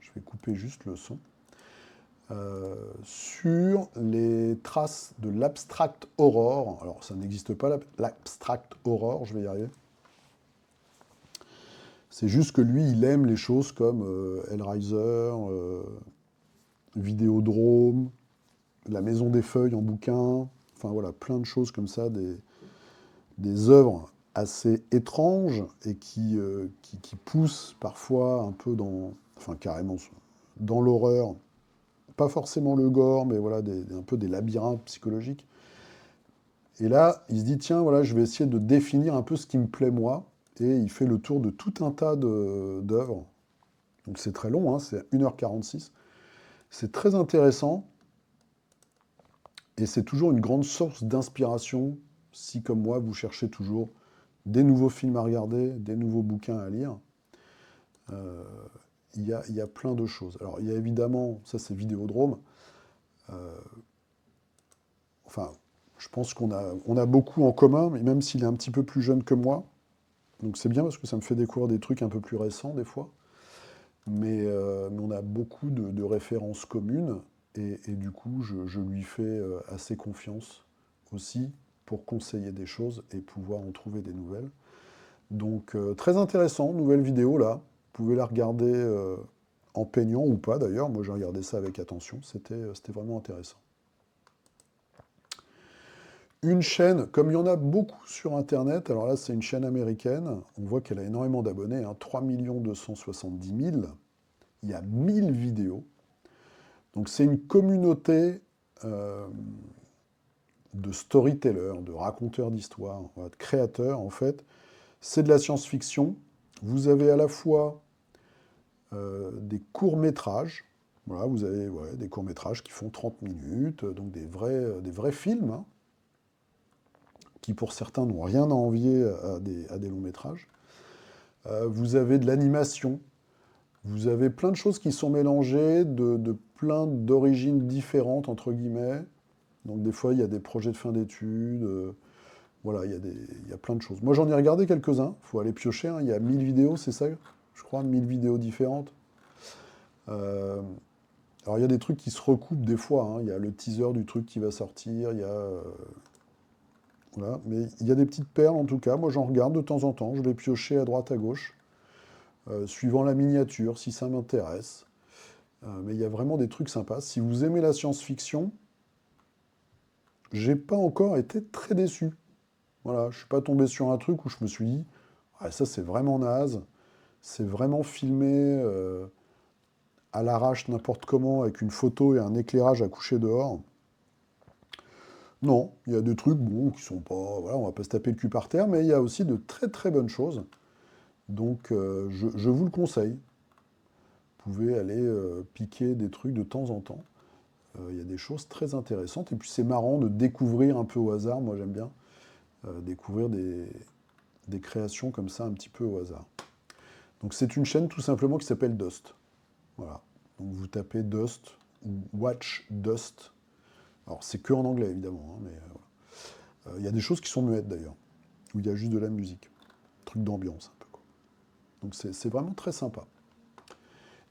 je vais couper juste le son, sur les traces de l'abstract horror. Alors ça n'existe pas, l'abstract horror, je vais y arriver. C'est juste que lui, il aime les choses comme Hellraiser, Vidéodrome, La Maison des Feuilles en bouquin, enfin voilà, plein de choses comme ça, des œuvres assez étranges et qui poussent parfois un peu enfin carrément, dans l'horreur. Pas forcément le gore, mais voilà, un peu des labyrinthes psychologiques. Et là, il se dit, tiens, voilà, je vais essayer de définir un peu ce qui me plaît moi. Et il fait le tour de tout un tas d'œuvres. Donc c'est très long, hein, c'est 1h46. C'est très intéressant. Et c'est toujours une grande source d'inspiration, si comme moi, vous cherchez toujours des nouveaux films à regarder, des nouveaux bouquins à lire. Il y a plein de choses. Alors il y a évidemment, ça c'est Vidéodrome. Enfin, je pense qu'on a beaucoup en commun, mais même s'il est un petit peu plus jeune que moi. Donc c'est bien parce que ça me fait découvrir des trucs un peu plus récents des fois. Mais on a beaucoup de références communes. Et du coup, je lui fais assez confiance aussi pour conseiller des choses et pouvoir en trouver des nouvelles. Donc très intéressant, nouvelle vidéo là. Vous pouvez la regarder en peignant ou pas d'ailleurs. Moi j'ai regardé ça avec attention, c'était vraiment intéressant. Une chaîne, comme il y en a beaucoup sur Internet, alors là c'est une chaîne américaine, on voit qu'elle a énormément d'abonnés, hein, 3 270 000, il y a 1000 vidéos. Donc c'est une communauté de storytellers, de raconteurs d'histoires, de créateurs en fait. C'est de la science-fiction. Vous avez à la fois des courts-métrages, voilà, vous avez des courts-métrages qui font 30 minutes, donc des vrais films, hein, qui pour certains n'ont rien à envier à des longs métrages. Vous avez de l'animation, vous avez plein de choses qui sont mélangées, de plein d'origines différentes, entre guillemets. Donc des fois, il y a des projets de fin d'études, voilà, il y a plein de choses. Moi, j'en ai regardé quelques-uns, il faut aller piocher, hein, il y a 1000 vidéos, c'est ça, je crois, 1000 vidéos différentes. Alors, il y a des trucs qui se recoupent des fois, hein, il y a le teaser du truc qui va sortir, il y a... voilà, mais il y a des petites perles en tout cas. Moi, j'en regarde de temps en temps. Je vais piocher à droite, à gauche, suivant la miniature, si ça m'intéresse. Mais il y a vraiment des trucs sympas. Si vous aimez la science-fiction, j'ai pas encore été très déçu. Voilà, je suis pas tombé sur un truc où je me suis dit, ah, ça c'est vraiment naze. C'est vraiment filmé à l'arrache n'importe comment avec une photo et un éclairage à coucher dehors. Non, il y a des trucs bon, qui sont pas... Voilà, on va pas se taper le cul par terre, mais il y a aussi de très très bonnes choses. Donc je vous le conseille. Vous pouvez aller piquer des trucs de temps en temps. Il y a des choses très intéressantes. Et puis c'est marrant de découvrir un peu au hasard. Moi j'aime bien découvrir des créations comme ça un petit peu au hasard. Donc c'est une chaîne tout simplement qui s'appelle Dust. Voilà. Donc vous tapez Dust ou Watch Dust. Alors c'est que en anglais évidemment, hein, mais voilà. Il y a des choses qui sont muettes d'ailleurs, où il y a juste de la musique. Truc d'ambiance un peu, quoi. Donc c'est vraiment très sympa.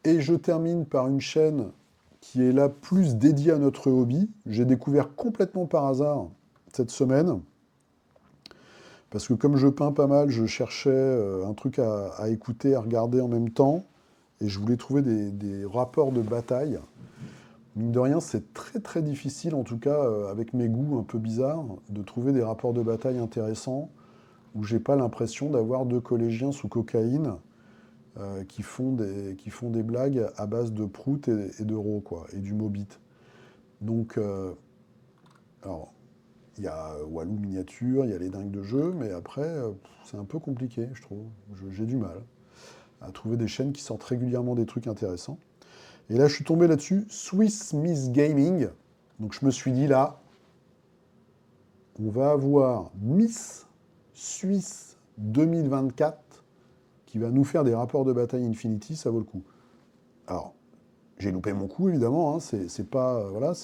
Et je termine par une chaîne qui est là plus dédiée à notre hobby. J'ai découvert complètement par hasard cette semaine. Parce que comme je peins pas mal, je cherchais un truc à écouter, à regarder en même temps, et je voulais trouver des rapports de bataille. Mine de rien, c'est très très difficile, en tout cas avec mes goûts un peu bizarres, de trouver des rapports de bataille intéressants où j'ai pas l'impression d'avoir deux collégiens sous cocaïne qui font des blagues à base de prout et d'euros, quoi, et du mobit. Donc, alors, il y a Walou Miniature, il y a les dingues de jeu, mais après, c'est un peu compliqué, je trouve. J'ai du mal à trouver des chaînes qui sortent régulièrement des trucs intéressants. Et là, je suis tombé là-dessus, Swiss Miss Gaming. Donc, je me suis dit, là, on va avoir Miss Suisse 2024 qui va nous faire des rapports de bataille Infinity, ça vaut le coup. Alors, j'ai loupé mon coup, évidemment, hein, c'est pas... voilà,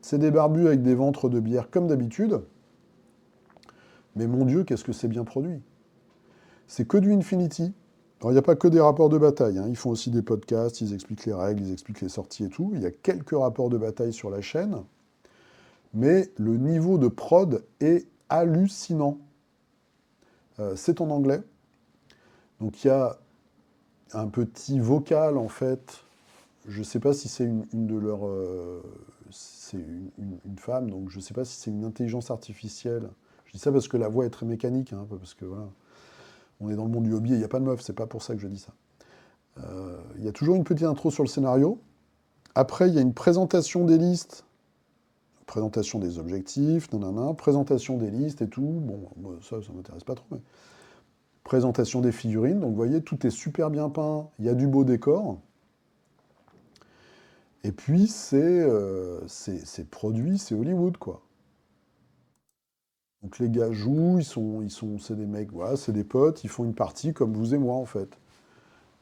c'est des barbus avec des ventres de bière comme d'habitude, mais mon Dieu, qu'est-ce que c'est bien produit. C'est que du Infinity. Alors, il n'y a pas que des rapports de bataille, hein. Ils font aussi des podcasts, ils expliquent les règles, ils expliquent les sorties et tout. Il y a quelques rapports de bataille sur la chaîne, mais le niveau de prod est hallucinant. C'est en anglais, donc il y a un petit vocal, en fait. Je ne sais pas si c'est une de leurs... c'est une femme, donc je ne sais pas si c'est une intelligence artificielle. Je dis ça parce que la voix est très mécanique, hein, parce que voilà, on est dans le monde du hobby et il n'y a pas de meuf, c'est pas pour ça que je dis ça. Il y a toujours une petite intro sur le scénario. Après, il y a une présentation des listes, présentation des objectifs, nanana, présentation des listes et tout. Bon, moi, ça m'intéresse pas trop, mais... Présentation des figurines, donc vous voyez, tout est super bien peint, il y a du beau décor. Et puis, c'est produit, c'est Hollywood, quoi. Donc les gars jouent, c'est des mecs, voilà, c'est des potes, ils font une partie comme vous et moi, en fait.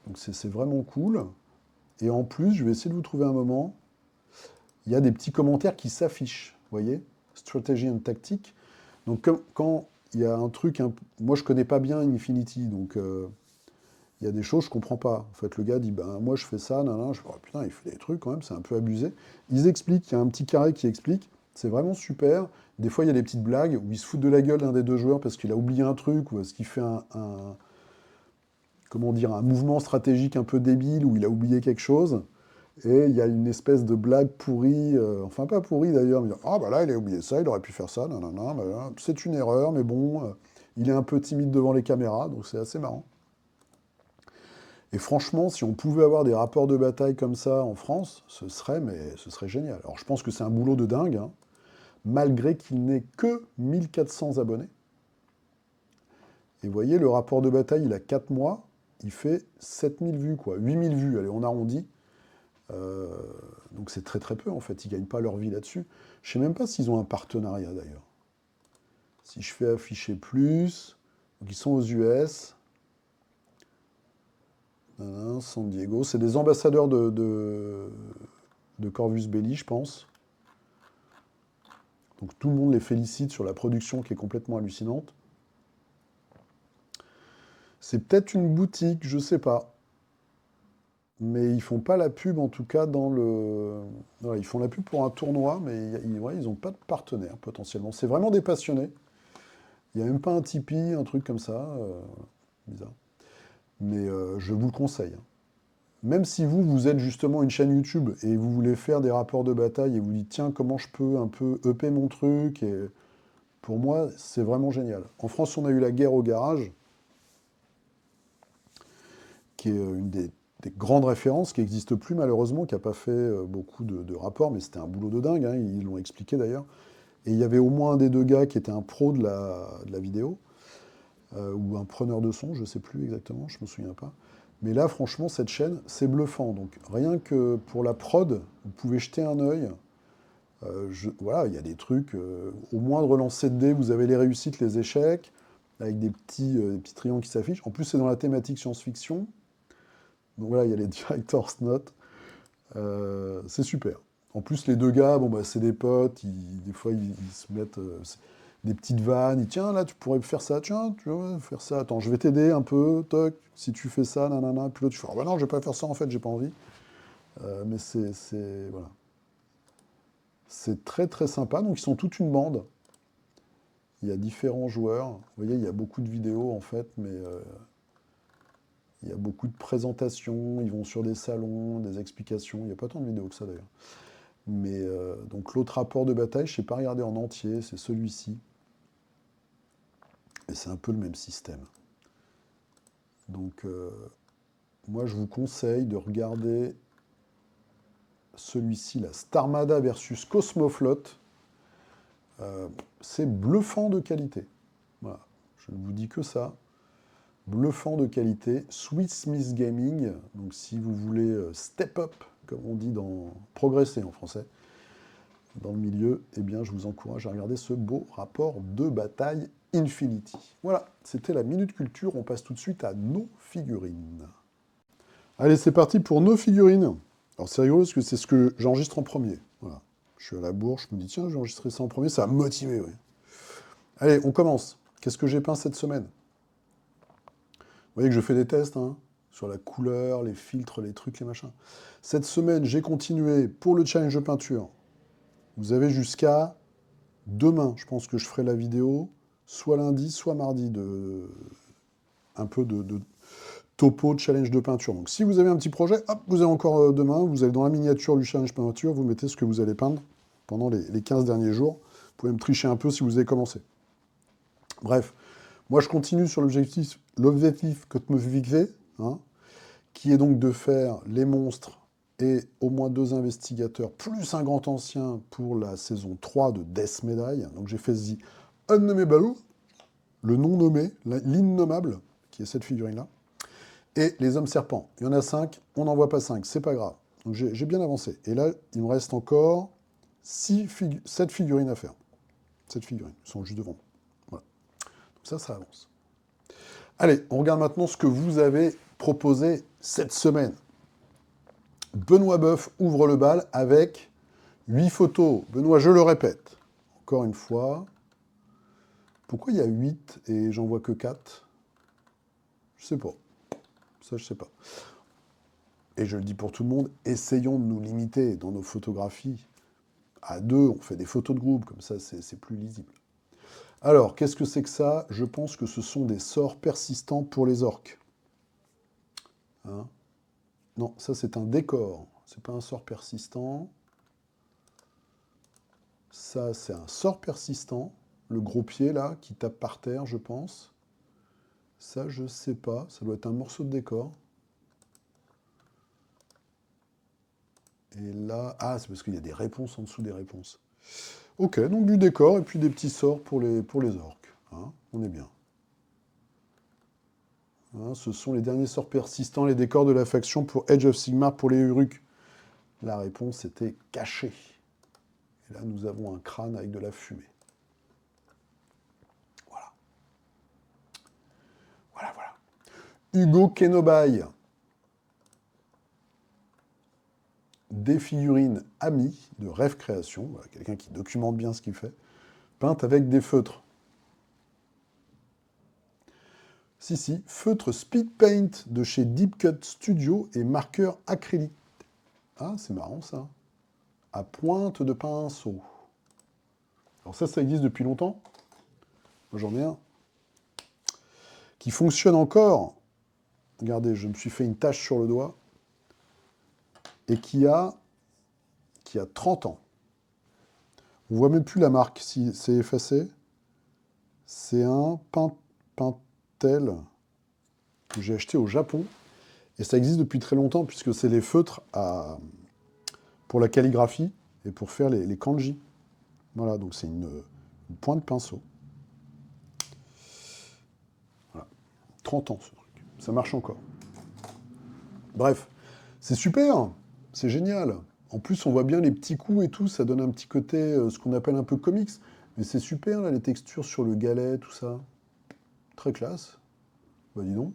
Donc c'est vraiment cool. Et en plus, je vais essayer de vous trouver un moment, il y a des petits commentaires qui s'affichent, vous voyez? Stratégie and tactique. Donc quand il y a un truc, moi je connais pas bien Infinity, donc il y a des choses que je comprends pas. En fait, le gars dit, ben moi je fais ça, nanana. Je fais, oh, putain, il fait des trucs quand même, c'est un peu abusé. Ils expliquent, il y a un petit carré qui explique, c'est vraiment super. Des fois, il y a des petites blagues où il se fout de la gueule d'un des deux joueurs parce qu'il a oublié un truc, ou parce qu'il fait comment dire, un mouvement stratégique un peu débile, ou il a oublié quelque chose. Et il y a une espèce de blague pourrie, enfin pas pourrie d'ailleurs, mais ah bah là il a oublié ça, il aurait pu faire ça, nanana, bah, là, c'est une erreur, mais bon, il est un peu timide devant les caméras, donc c'est assez marrant. Et franchement, si on pouvait avoir des rapports de bataille comme ça en France, ce serait génial. Alors je pense que c'est un boulot de dingue, hein, malgré qu'il n'ait que 1400 abonnés. Et vous voyez, le rapport de bataille, il a 4 mois, il fait 7000 vues, quoi. 8000 vues, allez, on arrondit. Euh, donc c'est très très peu, en fait. Ils ne gagnent pas leur vie là-dessus. Je ne sais même pas s'ils ont un partenariat, d'ailleurs. Si je fais afficher plus, donc ils sont aux US, San Diego, c'est des ambassadeurs de Corvus Belli, je pense. Donc tout le monde les félicite sur la production qui est complètement hallucinante. C'est peut-être une boutique, je sais pas. Mais ils font pas la pub, en tout cas, dans le... Voilà, ils font la pub pour un tournoi, mais ouais, ils n'ont pas de partenaire, potentiellement. C'est vraiment des passionnés. Il n'y a même pas un Tipeee, un truc comme ça. Bizarre. Mais je vous le conseille, hein. Même si vous êtes justement une chaîne YouTube et vous voulez faire des rapports de bataille et vous dites, tiens, comment je peux un peu upper mon truc, et pour moi, c'est vraiment génial. En France, on a eu la guerre au garage, qui est des grandes références, qui n'existe plus malheureusement, qui n'a pas fait beaucoup de rapports, mais c'était un boulot de dingue, hein, ils l'ont expliqué d'ailleurs. Et il y avait au moins un des deux gars qui était un pro de la vidéo, ou un preneur de son, je ne sais plus exactement, je ne me souviens pas. Mais là, franchement, cette chaîne, c'est bluffant. Donc rien que pour la prod, vous pouvez jeter un œil. Voilà, il y a des trucs, au moindre lancer de dés, vous avez les réussites, les échecs, avec des petits triangles qui s'affichent. En plus, c'est dans la thématique science-fiction. Donc voilà, il y a les director's notes. C'est super. En plus, les deux gars, bon, bah, c'est des potes, des fois, ils se mettent des petites vannes. Tiens, là, tu pourrais faire ça, tiens, tu vas faire ça. Attends, je vais t'aider un peu, toc, si tu fais ça, nanana. Puis l'autre, tu fais, oh, bah non, je vais pas faire ça, en fait, j'ai pas envie. Mais voilà. C'est très, très sympa. Donc, ils sont toute une bande. Il y a différents joueurs. Vous voyez, il y a beaucoup de vidéos en fait, mais il y a beaucoup de présentations. Ils vont sur des salons, des explications. Il n'y a pas tant de vidéos que ça d'ailleurs. Mais donc l'autre rapport de bataille, je ne sais pas regarder en entier, c'est celui-ci. Et c'est un peu le même système. Donc moi je vous conseille de regarder celui-ci, la Starmada versus Cosmoflot. C'est bluffant de qualité. Voilà, je ne vous dis que ça. Bluffant de qualité. Sweet Smith Gaming, donc si vous voulez step up, comme on dit dans progresser en français, dans le milieu, eh bien je vous encourage à regarder ce beau rapport de bataille Infinity. Voilà, c'était la Minute Culture, on passe tout de suite à nos figurines. Allez, c'est parti pour nos figurines. Alors c'est rigolo parce que c'est ce que j'enregistre en premier. Voilà. Je suis à la bourre, je me dis tiens, je vais enregistrer ça en premier, ça va me motiver, oui. Allez, on commence. Qu'est-ce que j'ai peint cette semaine? Vous voyez que je fais des tests, hein, sur la couleur, les filtres, les trucs, les machins. Cette semaine, j'ai continué pour le challenge de peinture. Vous avez jusqu'à demain, je pense que je ferai la vidéo, soit lundi, soit mardi, un peu de topo de challenge de peinture. Donc si vous avez un petit projet, hop, vous avez encore demain, vous allez dans la miniature du challenge peinture, vous mettez ce que vous allez peindre pendant les 15 derniers jours. Vous pouvez me tricher un peu si vous avez commencé. Bref, moi je continue sur l'objectif que je me suis fixé, hein, qui est donc de faire les monstres et au moins 2 investigateurs, plus un grand ancien pour la saison 3 de Death Medaille. Donc j'ai fait The Unnommable, le non-nommé, l'innommable, qui est cette figurine-là. Et les hommes serpents. Il y en a 5, on n'en voit pas 5, c'est pas grave. Donc j'ai bien avancé. Et là, il me reste encore 7 figurines à faire. 7 figurines, elles sont juste devant moi. Voilà. Donc ça avance. Allez, on regarde maintenant ce que vous avez proposé cette semaine. Benoît Boeuf ouvre le bal avec 8 photos. Benoît, je le répète, encore une fois. Pourquoi il y a 8 et j'en vois que 4? Je sais pas. Ça, je sais pas. Et je le dis pour tout le monde, essayons de nous limiter dans nos photographies. À 2, on fait des photos de groupe, comme ça c'est plus lisible. Alors, qu'est-ce que c'est que ça? Je pense que ce sont des sorts persistants pour les orques. Hein? Non, ça c'est un décor. C'est pas un sort persistant. Ça, c'est un sort persistant. Le gros pied, là, qui tape par terre, je pense. Ça, je sais pas. Ça doit être un morceau de décor. Et là... Ah, c'est parce qu'il y a des réponses en dessous des réponses. Ok, donc du décor et puis des petits sorts pour les orques. Hein, on est bien. Hein, ce sont les derniers sorts persistants, les décors de la faction pour Age of Sigmar pour les Uruk. La réponse était cachée. Et là, nous avons un crâne avec de la fumée. Voilà. Voilà, voilà. Hugo Kenobaï. Des figurines amies de Rêve Création, voilà, quelqu'un qui documente bien ce qu'il fait, peintes avec des feutres. Si, feutre Speed Paint de chez Deep Cut Studio et marqueur acrylique. Ah, c'est marrant ça. À pointe de pinceau. Alors ça existe depuis longtemps. Moi j'en ai un. Qui fonctionne encore. Regardez, je me suis fait une tache sur le doigt. Et qui a 30 ans. On voit même plus la marque, si c'est effacé. C'est un Pentel que j'ai acheté au Japon. Et ça existe depuis très longtemps, puisque c'est les feutres pour la calligraphie et pour faire les kanji. Voilà, donc c'est une pointe de pinceau. Voilà. 30 ans, ce truc. Ça marche encore. Bref, c'est super, c'est génial. En plus, on voit bien les petits coups et tout, ça donne un petit côté, ce qu'on appelle un peu comics. Mais c'est super, là, les textures sur le galet, tout ça. Très classe. Bah dis donc.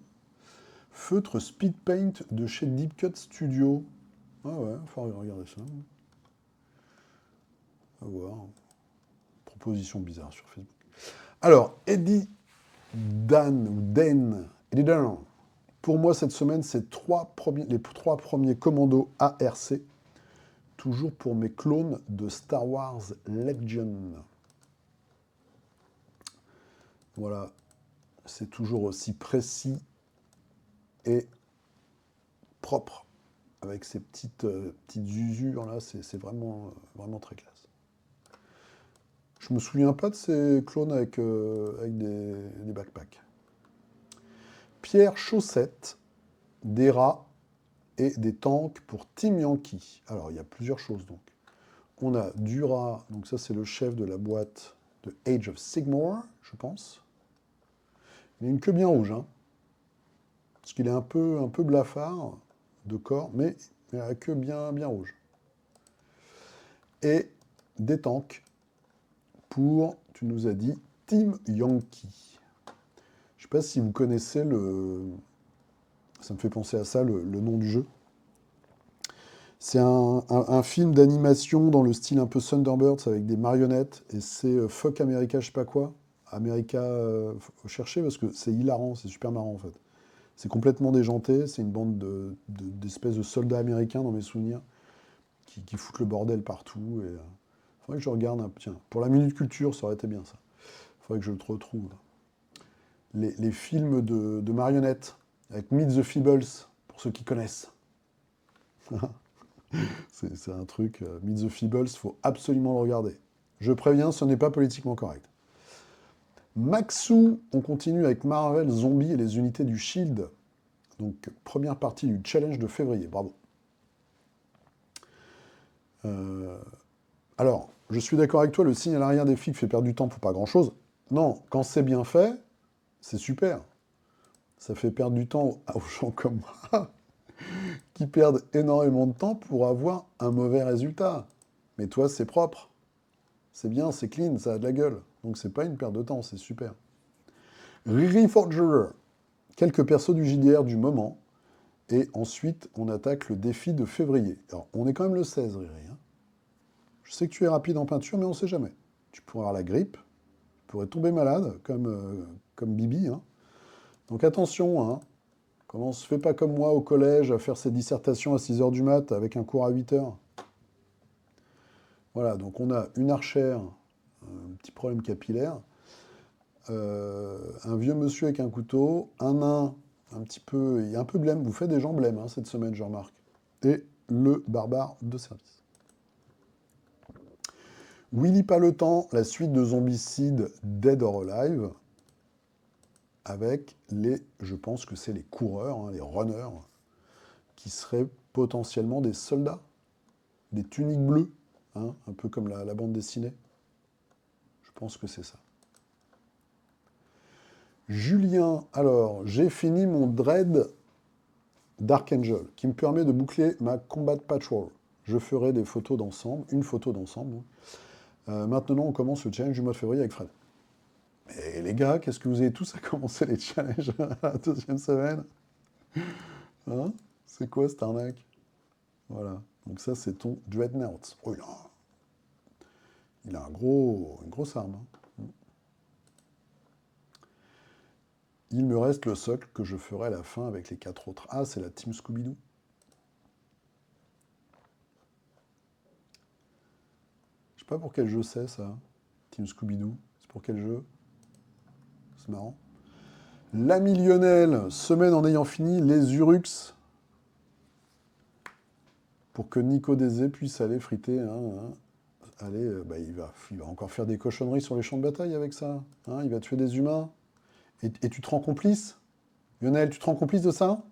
Feutre Speed Paint de chez Deep Cut Studio. Ah ouais, il faut regarder ça. À voir. Proposition bizarre sur Facebook. Alors, Eddie Dan. Pour moi, cette semaine, c'est les 3 premiers commandos ARC. Toujours pour mes clones de Star Wars Legion. Voilà, c'est toujours aussi précis et propre, avec ces petites usures là, c'est vraiment, vraiment très classe. Je me souviens pas de ces clones avec des backpacks. Pierre Chaussette, des rats et des tanks pour Team Yankee. Alors, il y a plusieurs choses donc. On a du rat, donc ça c'est le chef de la boîte de Age of Sigmar, je pense. Il a une queue bien rouge, hein, parce qu'il est un peu blafard de corps, mais il a la queue bien, bien rouge. Et des tanks pour, tu nous as dit, Team Yankee. Je ne sais pas si vous connaissez ça me fait penser à ça, le nom du jeu. C'est un film d'animation dans le style un peu Thunderbirds avec des marionnettes et c'est Fuck America, je sais pas quoi. America, faut chercher parce que c'est hilarant, c'est super marrant en fait. C'est complètement déjanté, c'est une bande d'espèces de soldats américains dans mes souvenirs qui foutent le bordel partout. Et faudrait que je regarde tiens, pour la minute culture, ça aurait été bien ça. Faudrait que je le retrouve. Les films de marionnettes avec Meet the Feebles, pour ceux qui connaissent. C'est un truc, Meet the Feebles, il faut absolument le regarder. Je préviens, ce n'est pas politiquement correct. Maxou, on continue avec Marvel Zombie et les unités du Shield. Donc, première partie du challenge de février, bravo. Alors, je suis d'accord avec toi, le signe à l'arrière des flics fait perdre du temps pour pas grand-chose. Non, quand c'est bien fait, c'est super. Ça fait perdre du temps aux gens comme moi, qui perdent énormément de temps pour avoir un mauvais résultat. Mais toi, c'est propre. C'est bien, c'est clean, ça a de la gueule. Donc c'est pas une perte de temps, c'est super. Riri Forger, quelques persos du JDR du moment. Et ensuite, on attaque le défi de février. Alors, on est quand même le 16, Riri. Hein. Je sais que tu es rapide en peinture, mais on ne sait jamais. Tu pourrais avoir la grippe, tu pourrais tomber malade, comme Bibi. Hein. Donc attention, hein. Commence, fais pas comme moi au collège à faire ses dissertations à 6 heures du mat avec un cours à 8 heures. Voilà, donc on a une archère, un petit problème capillaire, un vieux monsieur avec un couteau, un nain un petit peu, il y a un peu blême, vous faites des gens blêmes hein, cette semaine, je remarque, et le barbare de service. Willy pas le temps, la suite de Zombicide Dead or Alive, avec je pense que c'est les coureurs, hein, les runners, qui seraient potentiellement des soldats, des tuniques bleues, hein, un peu comme la bande dessinée. Je pense que c'est ça. Julien, alors, j'ai fini mon dread Dark Angel, qui me permet de boucler ma Combat Patrol. Je ferai des photos d'ensemble, une photo d'ensemble. Maintenant, on commence le challenge du mois de février avec Fred. Et les gars, qu'est-ce que vous avez tous à commencer les challenges à la deuxième semaine? Hein? C'est quoi cette arnaque? Voilà. Donc ça, c'est ton Dreadnought. Oh, il a une grosse arme. Hein. Il me reste le socle que je ferai à la fin avec les 4 autres. Ah, c'est la Team Scooby-Doo. Je sais pas pour quel jeu c'est ça. Team Scooby-Doo. C'est pour quel jeu? C'est marrant. L'ami Lionel, semaine en ayant fini les Urux. Pour que Nico Désé puisse aller friter. Hein. Allez, il va encore faire des cochonneries sur les champs de bataille avec ça. Hein, il va tuer des humains. Et tu te rends complice? Lionel, tu te rends complice de ça?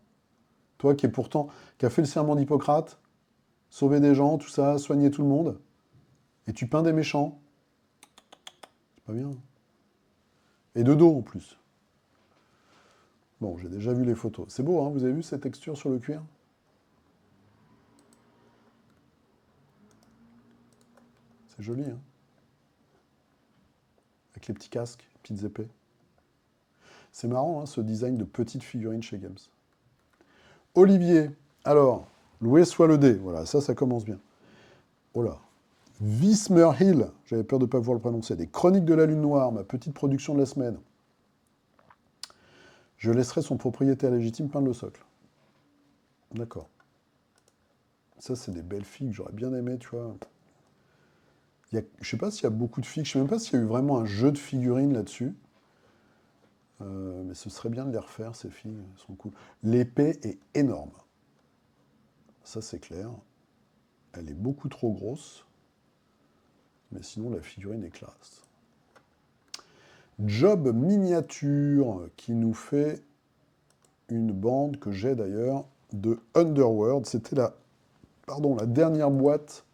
Toi qui a fait le serment d'Hippocrate, sauvé des gens, tout ça, soigné tout le monde, et tu peins des méchants. C'est pas bien. Et de dos en plus. Bon, j'ai déjà vu les photos. C'est beau, hein, vous avez vu cette texture sur le cuir? C'est joli, hein? Avec les petits casques, les petites épées. C'est marrant, hein, ce design de petites figurines chez Games. Olivier, alors, loué soit le dé. Voilà, ça commence bien. Oh là. Vismer Hill, j'avais peur de ne pas pouvoir le prononcer. Des Chroniques de la Lune Noire, ma petite production de la semaine. Je laisserai son propriétaire légitime peindre le socle. D'accord. Ça, c'est des belles figues, j'aurais bien aimé, tu vois. Je ne sais pas s'il y a beaucoup de figues, je ne sais même pas s'il y a eu vraiment un jeu de figurines là-dessus. Mais ce serait bien de les refaire, ces filles, elles sont cool. L'épée est énorme. Ça, c'est clair. Elle est beaucoup trop grosse. Mais sinon, la figurine est classe. Job Miniature, qui nous fait une bande que j'ai d'ailleurs de Underworld. C'était la dernière boîte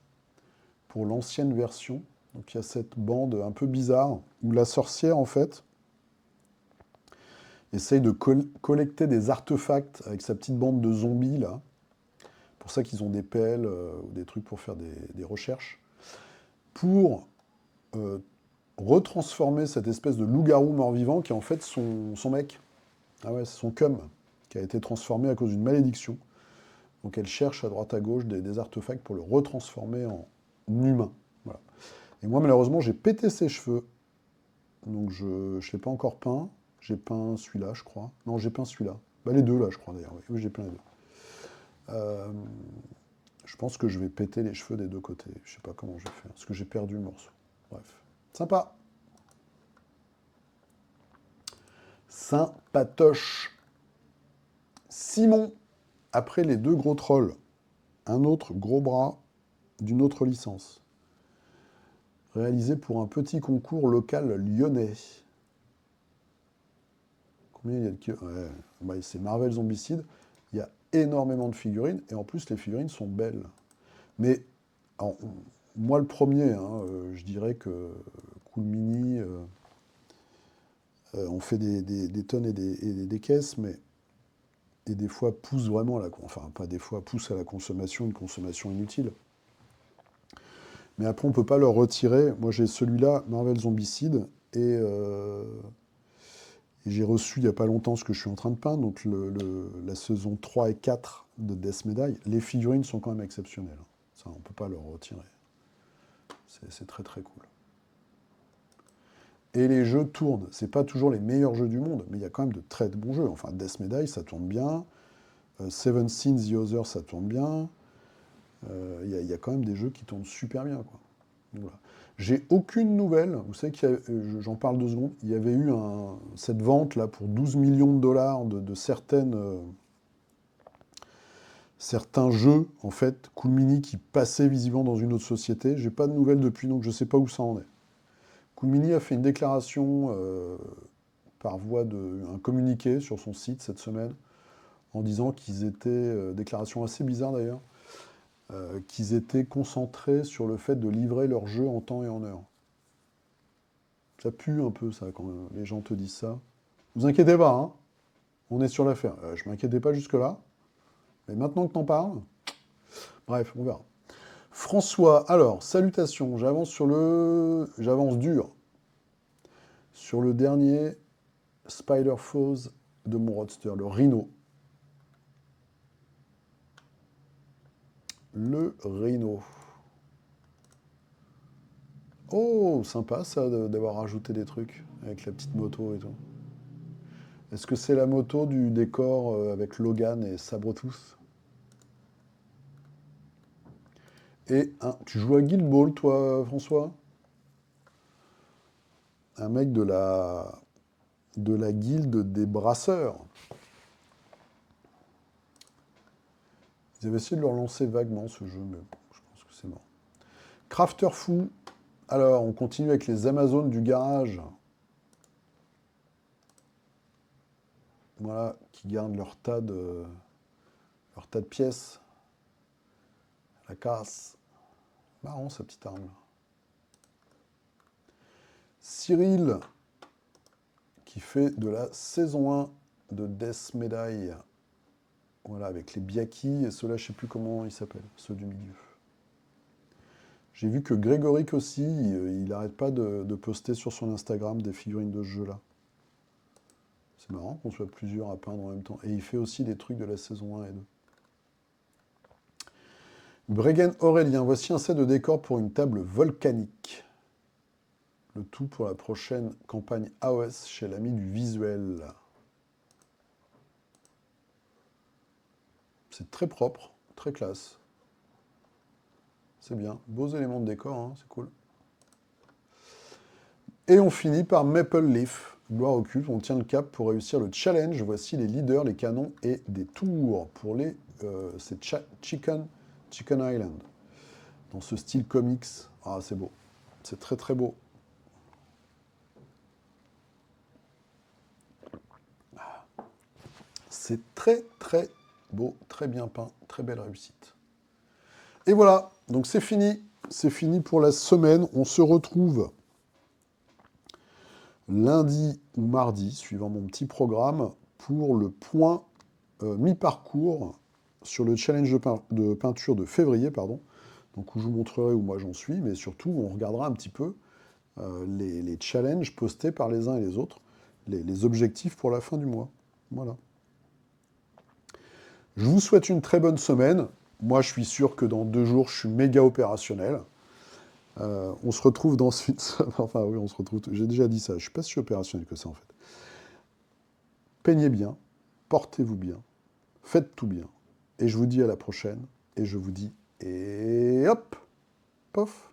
pour l'ancienne version. Donc il y a cette bande un peu bizarre où la sorcière, en fait, essaye de collecter des artefacts avec sa petite bande de zombies, là. C'est pour ça qu'ils ont des pelles ou des trucs pour faire des recherches. Pour euh, retransformer cette espèce de loup-garou mort-vivant qui est en fait son mec. Ah ouais, c'est son cum qui a été transformé à cause d'une malédiction. Donc elle cherche à droite à gauche des artefacts pour le retransformer en humain. Voilà. Et moi, malheureusement, j'ai pété ses cheveux. Donc je ne l'ai pas encore peint. J'ai peint celui-là, je crois. Non, j'ai peint celui-là. Bah, les deux, là, je crois, d'ailleurs. Oui, oui j'ai peint les deux. Je pense que je vais péter les cheveux des deux côtés. Je sais pas comment je vais faire. Parce que j'ai perdu le morceau. Bref. Sympa. Sympatoche. Simon, après les deux gros trolls, un autre gros bras d'une autre licence, réalisé pour un petit concours local lyonnais. Combien il y a de... Ouais, bah, c'est Marvel Zombicide. Il y a énormément de figurines, et en plus, les figurines sont belles. Mais, alors, moi, le premier, hein, je dirais que Cool Mini, on fait des tonnes et des caisses, mais et des fois pousse vraiment à la... Enfin, pas des fois, pousse à la consommation, une consommation inutile. Mais après, on ne peut pas leur retirer. Moi, j'ai celui-là, Marvel Zombicide, et j'ai reçu il n'y a pas longtemps ce que je suis en train de peindre, donc la saison 3 et 4 de Death Medaille. Les figurines sont quand même exceptionnelles. Ça, on ne peut pas leur retirer. C'est très très cool. Et les jeux tournent. C'est pas toujours les meilleurs jeux du monde, mais il y a quand même de très bons jeux. Enfin, Death Medaille, ça tourne bien. Seven Sins, The Other, ça tourne bien. Il y a quand même des jeux qui tournent super bien, quoi. Voilà. J'ai aucune nouvelle. Vous savez j'en parle 2 secondes. Il y avait eu cette vente là pour 12 millions de dollars de certains jeux, en fait, Cool Mini qui passaient visiblement dans une autre société. J'ai pas de nouvelles depuis, donc je sais pas où ça en est. Cool Mini a fait une déclaration par voie un communiqué sur son site cette semaine en disant qu'ils étaient, déclaration assez bizarre d'ailleurs, qu'ils étaient concentrés sur le fait de livrer leur jeu en temps et en heure. Ça pue un peu ça quand les gens te disent ça. Vous inquiétez pas, hein, on est sur l'affaire. Je m'inquiétais pas jusque-là, mais maintenant que t'en parles, bref, on verra. François, alors, salutations, j'avance dur sur le dernier Spider-Foes de mon roadster, le Rhino. Le Rhino. Oh, sympa ça d'avoir rajouté des trucs avec la petite moto et tout. Est-ce que c'est la moto du décor avec Logan et Sabretooth? Et tu joues à Guild Ball, toi, François? Un mec de la guilde des brasseurs. Ils avaient essayé de le relancer vaguement, ce jeu, mais je pense que c'est mort. Crafter Fou. Alors, on continue avec les Amazones du garage. Voilà, qui gardent leur tas de pièces. La casse. Marrant, sa petite arme. Cyril, qui fait de la saison 1 de Death Medaille. Voilà, avec les Biaki et ceux-là, je ne sais plus comment ils s'appellent, ceux du milieu. J'ai vu que Grégoric aussi, il n'arrête pas de poster sur son Instagram des figurines de ce jeu-là. C'est marrant qu'on soit plusieurs à peindre en même temps. Et il fait aussi des trucs de la saison 1 et 2. Bregen Aurélien, voici un set de décor pour une table volcanique. Le tout pour la prochaine campagne AOS chez l'ami du visuel. C'est très propre, très classe. C'est bien. Beaux éléments de décor, hein, c'est cool. Et on finit par Maple Leaf. Gloire au culte, on tient le cap pour réussir le challenge. Voici les leaders, les canons et des tours pour les... c'est Chicken Island. Dans ce style comics. Ah, c'est beau. C'est très très beau. C'est très très beau, très bien peint, très belle réussite. Et voilà, donc c'est fini. C'est fini pour la semaine. On se retrouve lundi ou mardi, suivant mon petit programme, pour le point mi-parcours sur le challenge de peinture de février, pardon. Donc où je vous montrerai où moi j'en suis, mais surtout on regardera un petit peu les challenges postés par les uns et les autres, les objectifs pour la fin du mois. Voilà. Je vous souhaite une très bonne semaine. Moi, je suis sûr que dans 2 jours, je suis méga opérationnel. On se retrouve dans une... Enfin, oui, on se retrouve... J'ai déjà dit ça. Je ne suis pas si opérationnel que ça, en fait. Peignez bien, portez-vous bien, faites tout bien. Et je vous dis à la prochaine. Et je vous dis... Et hop, pof.